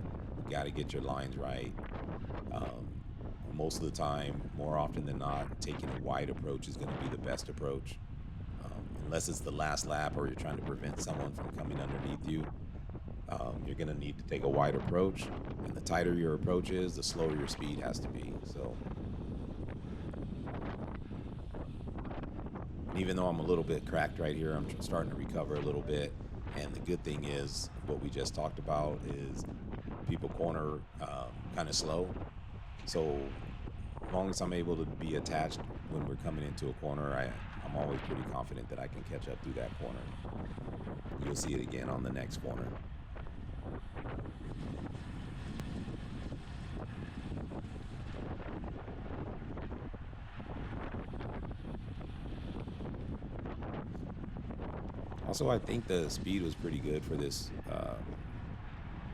You got to get your lines right. Most of the time, more often than not, taking a wide approach is going to be the best approach. Unless it's the last lap or you're trying to prevent someone from coming underneath you, you're going to need to take a wide approach. And the tighter your approach is, the slower your speed has to be. So, even though I'm a little bit cracked right here, I'm starting to recover a little bit. And the good thing is, what we just talked about is people corner kind of slow. So as long as I'm able to be attached when we're coming into a corner, I'm always pretty confident that I can catch up through that corner. You'll see it again on the next corner. Also, I think the speed was pretty good for this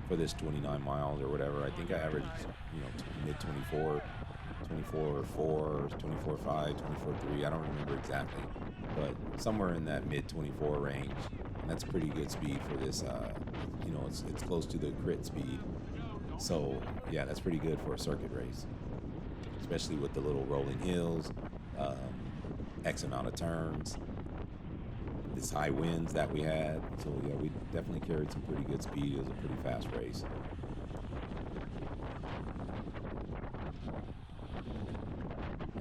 29 miles or whatever. I think I averaged, mid 24, 24.4, 24.5, 24.3. I don't remember exactly, but somewhere in that mid 24 range. And that's pretty good speed for this. It's close to the crit speed. So yeah, that's pretty good for a circuit race, especially with the little rolling hills, X amount of turns, this high winds that we had. So yeah, we definitely carried some pretty good speed. It was a pretty fast race.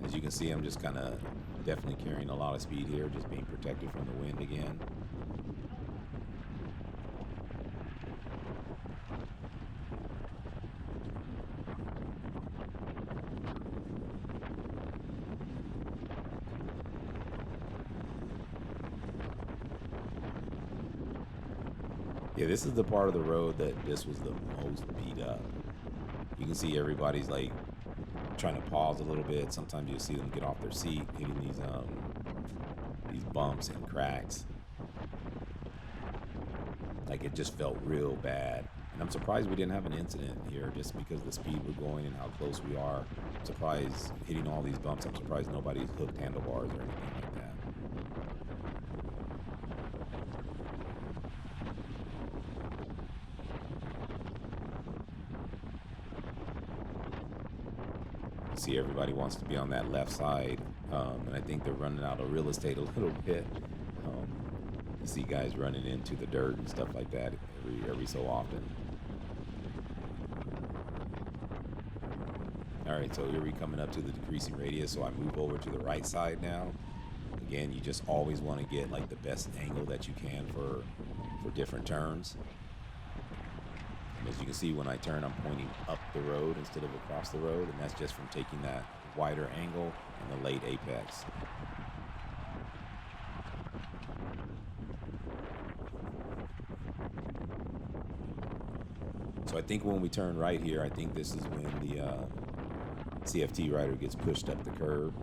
As you can see, I'm just kind of definitely carrying a lot of speed here, just being protected from the wind again. Yeah, this is the part of the road that this was the most beat up. You can see everybody's like trying to pause a little bit. Sometimes you'll see them get off their seat, hitting these bumps and cracks. Like it just felt real bad. And I'm surprised we didn't have an incident here just because of the speed we're going and how close we are. I'm surprised hitting all these bumps. I'm surprised nobody's hooked handlebars or anything like that. See, everybody wants to be on that left side, and I think they're running out of real estate a little bit. You see guys running into the dirt and stuff like that every so often. All right, so here we're coming up to the decreasing radius, so I move over to the right side now. Again, you just always want to get like the best angle that you can for different turns. And as you can see, when I turn, I'm pointing up the road instead of across the road, and that's just from taking that wider angle in the late apex. So I think when we turn right here, I think this is when the CFT rider gets pushed up the curb.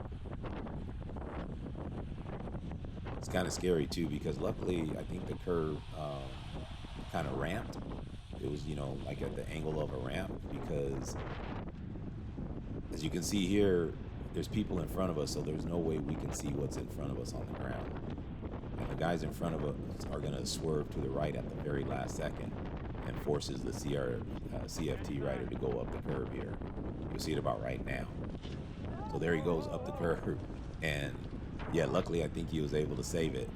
It's kind of scary too, because luckily I think the curve kind of ramped. It was, like at the angle of a ramp, because as you can see here, there's people in front of us, so there's no way we can see what's in front of us on the ground. And the guys in front of us are going to swerve to the right at the very last second and forces the CFT rider to go up the curve here. You'll see it about right now. So there he goes up the curve. And yeah, luckily I think he was able to save it.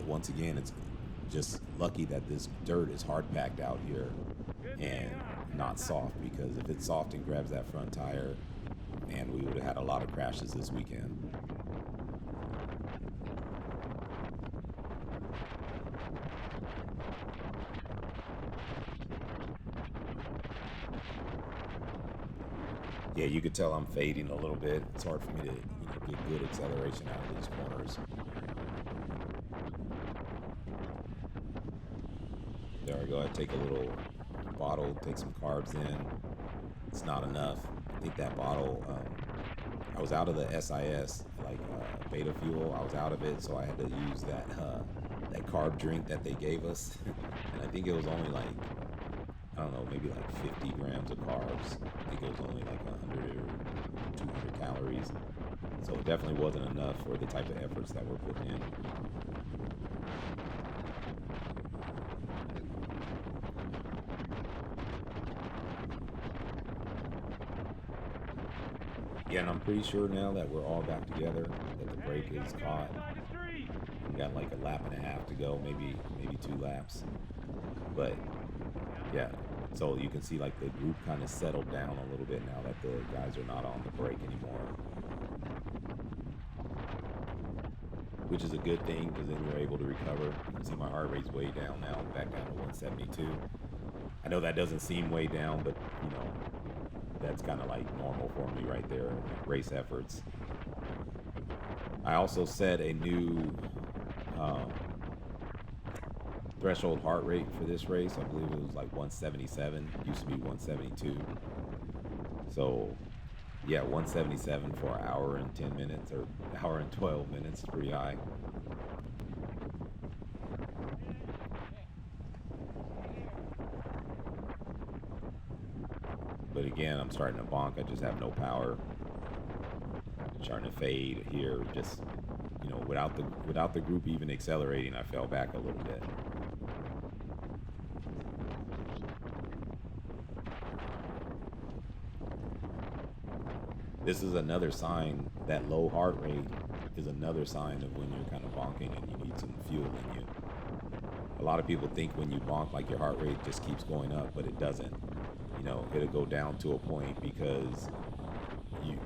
Once again, it's just lucky that this dirt is hard packed out here and not soft, because if it's soft and grabs that front tire, man, we would have had a lot of crashes this weekend. Yeah, you could tell I'm fading a little bit. It's hard for me to get good acceleration out of these corners. There I go. I take a little bottle, take some carbs in. It's not enough. I think that bottle, I was out of the SIS, beta fuel. I was out of it, so I had to use that carb drink that they gave us. And I think it was only I don't know, maybe 50 grams of carbs. I think it was only 100 or 200 calories. So it definitely wasn't enough for the type of efforts that we're putting in. Yeah, and I'm pretty sure now that we're all back together, that the brake is caught. We got a lap and a half to go, maybe 2 laps. But yeah, so you can see the group kind of settled down a little bit now that the guys are not on the brake anymore. Which is a good thing, because then you're able to recover. You can see my heart rate's way down now, back down to 172. I know that doesn't seem way down, but that's kind of normal for me right there, race efforts. I also set a new threshold heart rate for this race. I believe it was 177. It used to be 172. So yeah, 177 for an hour and 10 minutes, or hour and 12 minutes. It's pretty high. But again, I'm starting to bonk. I just have no power. I'm starting to fade here. Just, without the group even accelerating, I fell back a little bit. This is another sign. That low heart rate is another sign of when you're kind of bonking and you need some fuel in you. A lot of people think when you bonk, your heart rate just keeps going up, but it doesn't. It'll go down to a point because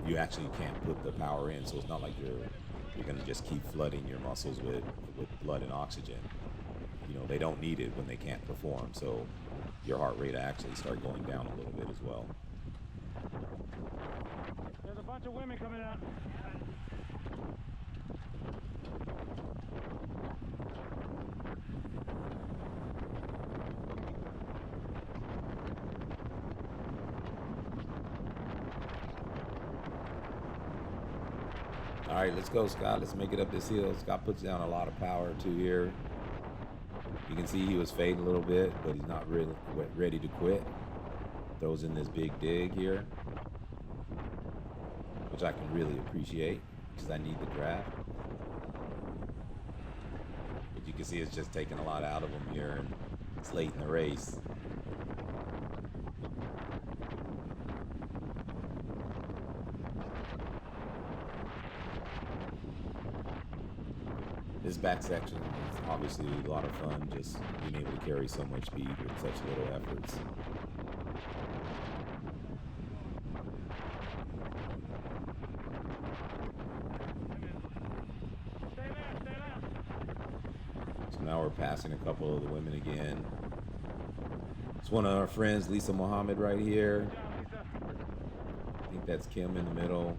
you actually can't put the power in. So it's not like you're going to just keep flooding your muscles with blood and oxygen. They don't need it when they can't perform. So your heart rate will actually start going down a little bit as well. There's a bunch of women coming out. All right, let's go, Scott. Let's make it up this hill. Scott puts down a lot of power too here. You can see he was fading a little bit, but he's not really ready to quit. Throws in this big dig here, which I can really appreciate because I need the draft. But you can see it's just taking a lot out of him here, and it's late in the race. This back section is obviously a lot of fun, just being able to carry so much speed with such little efforts. So now we're passing a couple of the women again. It's one of our friends, Lisa Mohammed, right here. I think that's Kim in the middle.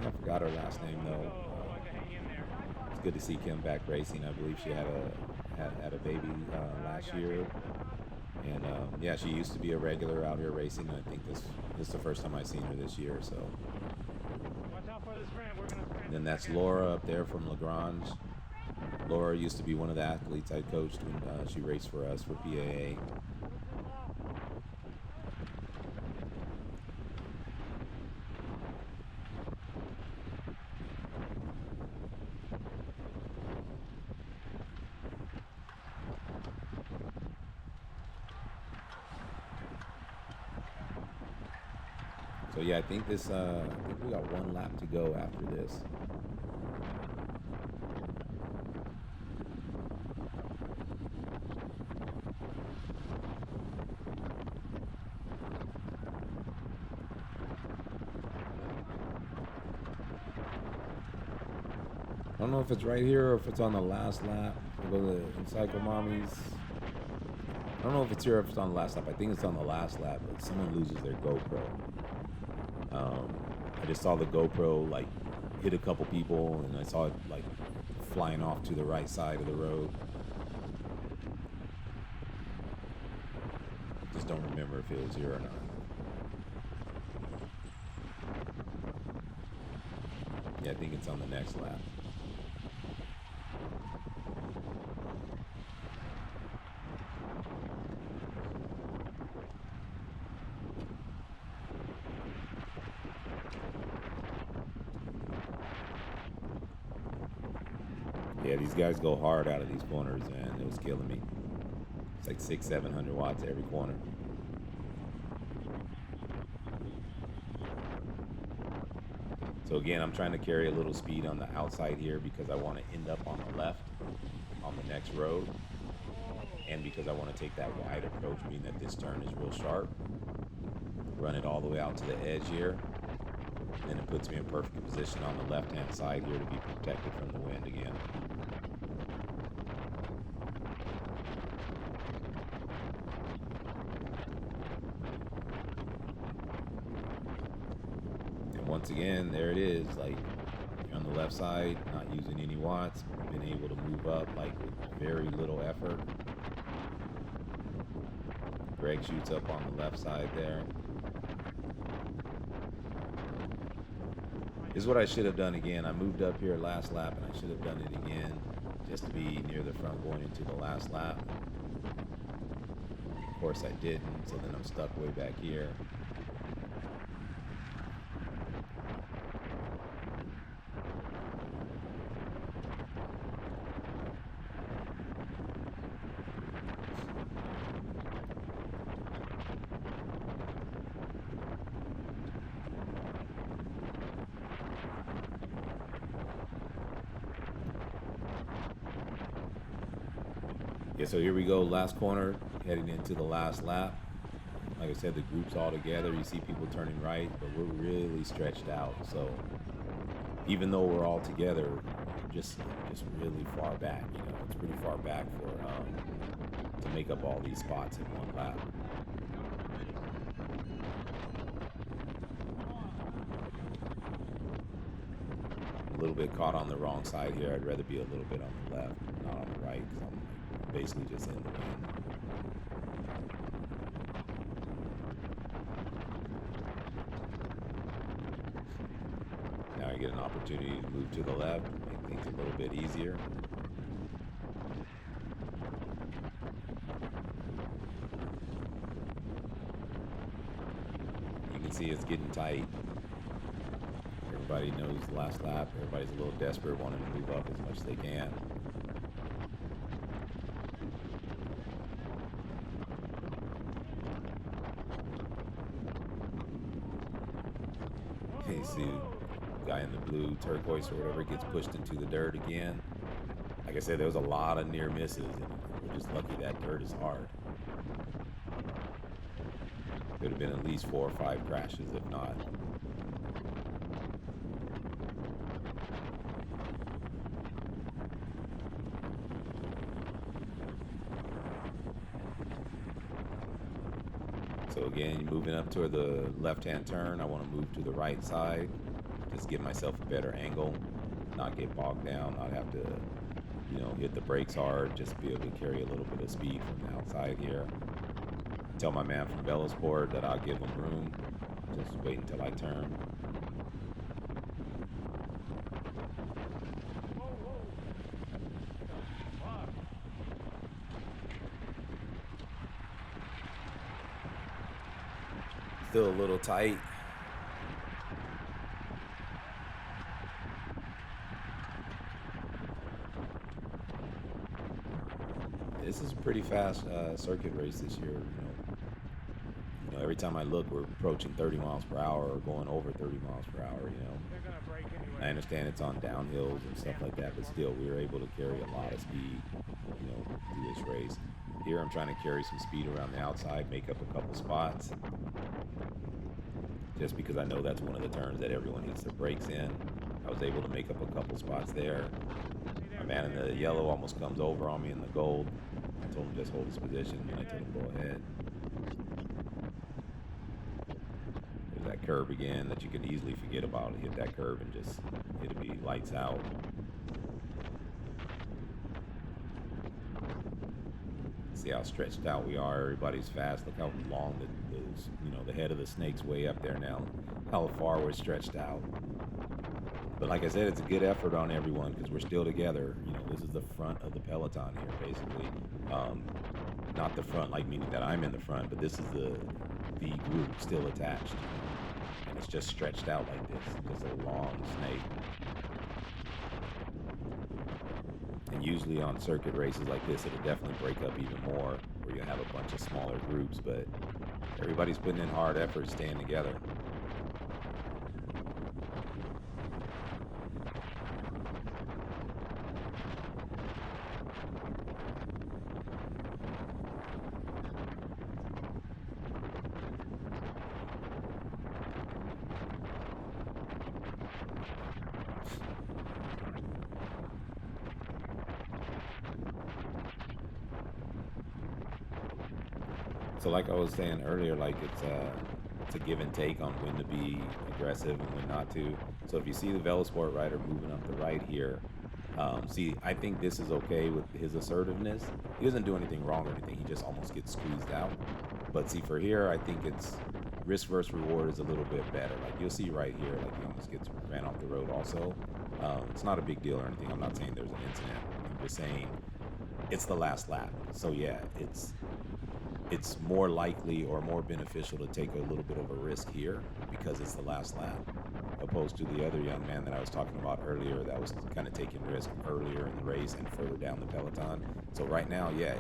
I forgot her last name though. Good to see Kim back racing. I believe she had a baby last year, and yeah, she used to be a regular out here racing. And I think this is the first time I've seen her this year. So, and then that's Laura up there from Lagrange. Laura used to be one of the athletes I coached when she raced for us for PAA. So yeah, I think this. I think we got one lap to go after this. I don't know if it's right here or if it's on the last lap. We'll go to Encyclo Mommies. I don't know if it's here or if it's on the last lap. I think it's on the last lap, but someone loses their GoPro. I just saw the GoPro like hit a couple people, and I saw it like flying off to the right side of the road. Just don't remember if it was here or not. Yeah, I think it's on the next lap. Yeah, these guys go hard out of these corners, man. It was killing me. It's like 600-700 watts every corner. So again, I'm trying to carry a little speed on the outside here because I want to end up on the left on the next road. And because I want to take that wide approach, meaning that this turn is real sharp. Run it all the way out to the edge here. And it puts me in perfect position on the left-hand side here to be protected from the wind again. Once again, there it is, like you're on the left side, not using any watts, been able to move up like with very little effort. Greg shoots up on the left side there. This is what I should have done again. I moved up here last lap and I should have done it again just to be near the front going into the last lap. Of course I didn't, so then I'm stuck way back here. Yeah, so here we go, last corner, heading into the last lap. Like I said, the group's all together. You see people turning right, but we're really stretched out. So even though we're all together, we're just really far back. You know, it's pretty far back for to make up all these spots in one lap. A little bit caught on the wrong side here. I'd rather be a little bit on the left, not on the right, because I'm basically just in the wind. Now I get an opportunity to move to the left, make things a little bit easier. You can see it's getting tight. Everybody knows the last lap. Everybody's a little desperate, wanting to move up as much as they can. You see the guy in the blue turquoise or whatever gets pushed into the dirt again. Like I said, there was a lot of near misses, and we're just lucky that dirt is hard. Could have been at least 4 or 5 crashes, if not. So again, moving up toward the left-hand turn, I want to move to the right side, just give myself a better angle, not get bogged down, not have to, you know, hit the brakes hard, just be able to carry a little bit of speed from the outside here. Tell my man from Bellasport that I'll give him room, just wait until I turn. Still a little tight. This is a pretty fast circuit race this year. You know, every time I look, we're approaching 30 miles per hour or going over 30 miles per hour, you know. They're gonna break anyway. I understand it's on downhills and stuff like that, but still, we were able to carry a lot of speed, you know, through this race. Here, I'm trying to carry some speed around the outside, make up a couple spots, just because I know that's one of the turns that everyone hits their brakes in. I was able to make up a couple spots there. My man in the yellow almost comes over on me in the gold. I told him just hold his position, and I told him go ahead. There's that curve again that you can easily forget about. Hit that curve and just it'll be lights out. See how stretched out we are. Everybody's fast. Look how long the head of the snake's way up there now. How far we're stretched out. But like I said, it's a good effort on everyone because we're still together. You know, this is the front of the peloton here, basically. Not the front, like meaning that I'm in the front, but this is the group still attached. And it's just stretched out like this, just a long snake. And usually on circuit races like this, it'll definitely break up even more, where you'll have a bunch of smaller groups, but everybody's putting in hard effort staying together. So like I was saying earlier, like it's a give and take on when to be aggressive and when not to. So if you see the Velosport rider moving up the right here, see, I think this is okay with his assertiveness. He doesn't do anything wrong or anything. He just almost gets squeezed out. But see, for here, I think it's risk versus reward is a little bit better. Like you'll see right here, like he almost gets ran off the road also. It's not a big deal or anything. I'm not saying there's an incident. I'm just saying it's the last lap. So yeah, it's more likely or more beneficial to take a little bit of a risk here because it's the last lap, opposed to the other young man that I was talking about earlier that was kind of taking risk earlier in the race and further down the peloton. So right now, yeah,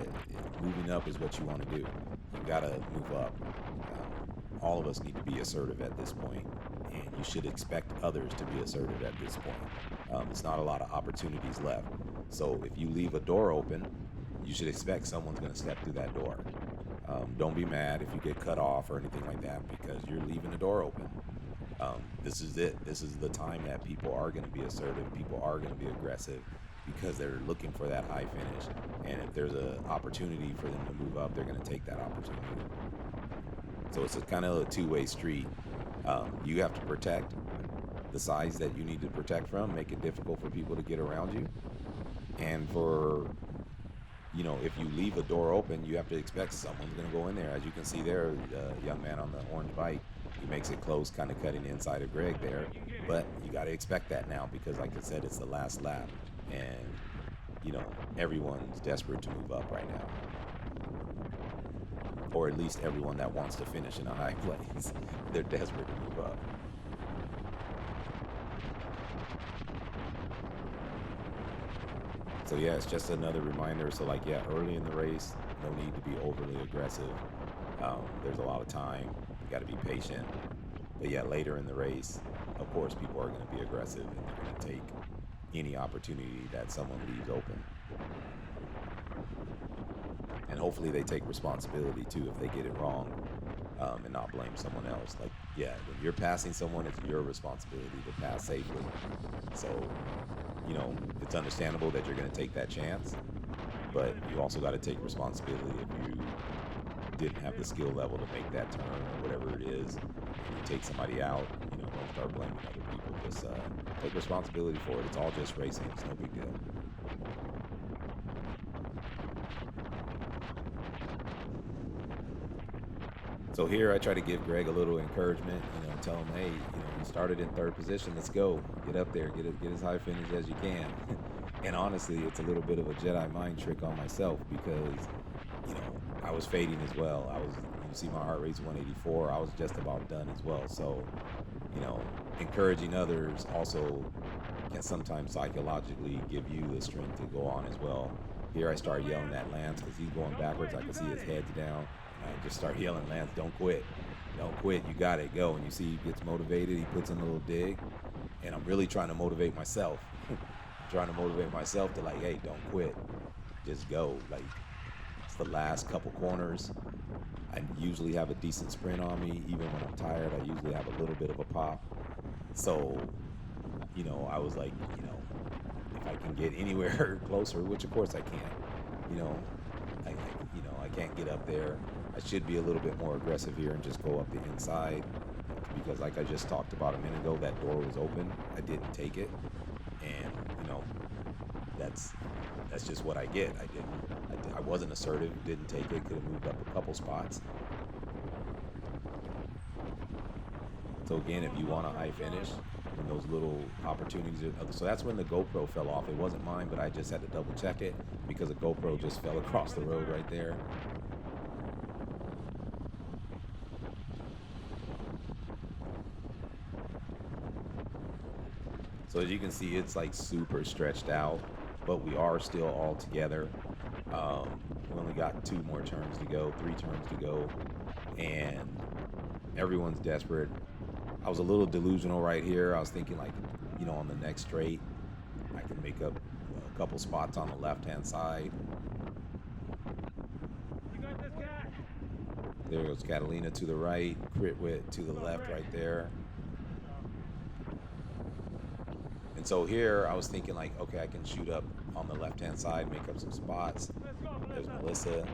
moving up is what you want to do. You gotta move up. All of us need to be assertive at this point, and you should expect others to be assertive at this point. It's not a lot of opportunities left. So if you leave a door open, you should expect someone's going to step through that door. Don't be mad if you get cut off or anything like that because you're leaving the door open. This is it. This is the time that people are going to be assertive. People are going to be aggressive because they're looking for that high finish. And if there's an opportunity for them to move up, they're going to take that opportunity. So it's a kind of a two-way street. You have to protect the sides that you need to protect from, make it difficult for people to get around you. And for, you know, if you leave a door open, you have to expect someone's going to go in there. As you can see there, the young man on the orange bike, he makes it close, kind of cutting inside of Greg there. But you got to expect that now because, like I said, it's the last lap. And, you know, everyone's desperate to move up right now. Or at least everyone that wants to finish in a high place. They're desperate to move up. So yeah, it's just another reminder. So like, yeah, early in the race, no need to be overly aggressive. There's a lot of time. You got to be patient. But yeah, later in the race, of course, people are going to be aggressive and they're going to take any opportunity that someone leaves open. And hopefully they take responsibility too if they get it wrong, and not blame someone else. Like, yeah, when you're passing someone, it's your responsibility to pass safely. So, you know, it's understandable that you're going to take that chance, but you also got to take responsibility if you didn't have the skill level to make that turn or whatever it is, and you take somebody out, you know, don't start blaming other people. Just take responsibility for it. It's all just racing. It's no big deal. So here I try to give Greg a little encouragement, you know, tell him, hey, you know, you started in third position, let's go. Get up there, get as high finish as you can. And honestly, it's a little bit of a Jedi mind trick on myself because, you know, I was fading as well. You see my heart rate's 184, I was just about done as well. So, you know, encouraging others also can sometimes psychologically give you the strength to go on as well. Here I start yelling at Lance because he's going backwards. I can see his head's down. I just start yelling, Lance, don't quit. don't quit, you got it, go. And you see he gets motivated, he puts in a little dig, and I'm really trying to motivate myself. I'm trying to motivate myself to like, hey, don't quit, just go. Like, it's the last couple corners. I usually have a decent sprint on me. Even when I'm tired, I usually have a little bit of a pop. So, I was like, if I can get anywhere closer, which of course I can't, you know, I can't get up there. I should be a little bit more aggressive here and just go up the inside because, like I just talked about a minute ago, that door was open. I didn't take it, and that's just what I get. I wasn't assertive. Didn't take it. Could have moved up a couple spots. So again, if you want a high finish, and those little opportunities, so that's when the GoPro fell off. It wasn't mine, but I just had to double check it because a GoPro just fell across the road right there. So as you can see, it's like super stretched out, but we are still all together. We only got 2 more turns to go, 3 turns to go, and everyone's desperate. I was a little delusional right here. I was thinking like, on the next straight, I can make up a couple spots on the left-hand side. You got this, Cat? There goes Catalina to the right, Critwit to the left right there. And so here I was thinking like, okay, I can shoot up on the left-hand side, make up some spots. There's Melissa.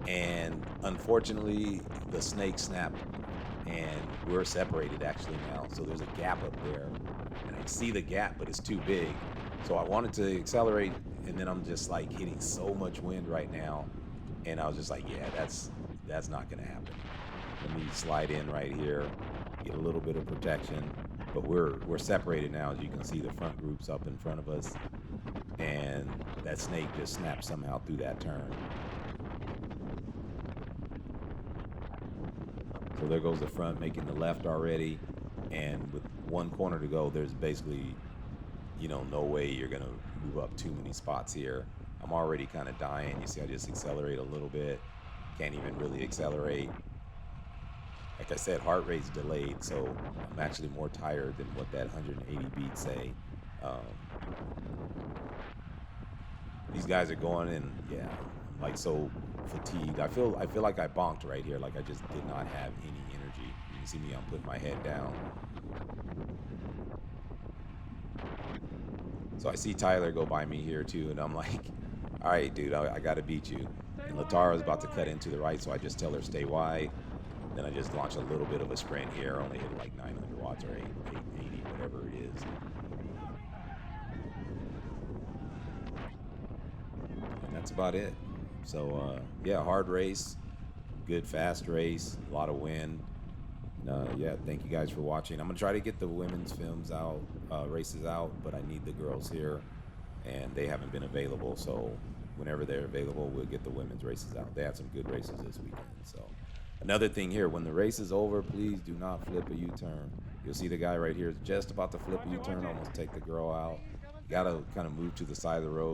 And unfortunately, the snake snapped and we're separated actually now. So there's a gap up there and I see the gap, but it's too big. So I wanted to accelerate and then I'm just like hitting so much wind right now. And I was just like, yeah, that's not gonna happen. Let me slide in right here, get a little bit of protection. But we're separated now. As you can see, the front group's up in front of us, and that snake just snapped somehow through that turn. So there goes the front, making the left already, and with 1 corner to go, there's basically, no way you're gonna move up too many spots here. I'm already kind of dying. You see, I just accelerate a little bit. Can't even really accelerate. Like I said, heart rate's delayed, so I'm actually more tired than what that 180 beats say. These guys are going, and yeah, I'm like so fatigued. I feel like I bonked right here. Like I just did not have any energy. You can see me. I'm putting my head down. So I see Tyler go by me here too, and I'm like, all right, dude, I got to beat you. And Latara's about to cut into the right, so I just tell her stay wide. Then I just launch a little bit of a sprint here, only hit like 900 watts or 880, whatever it is. And that's about it. So, yeah, hard race, good fast race, a lot of wind. Yeah, thank you guys for watching. I'm going to try to get the women's films out, races out, but I need the girls here, and they haven't been available. So whenever they're available, we'll get the women's races out. They had some good races this weekend, so. Another thing here, when the race is over, please do not flip a U-turn. You'll see the guy right here is just about to flip a U-turn, almost take the girl out. You gotta kind of move to the side of the road,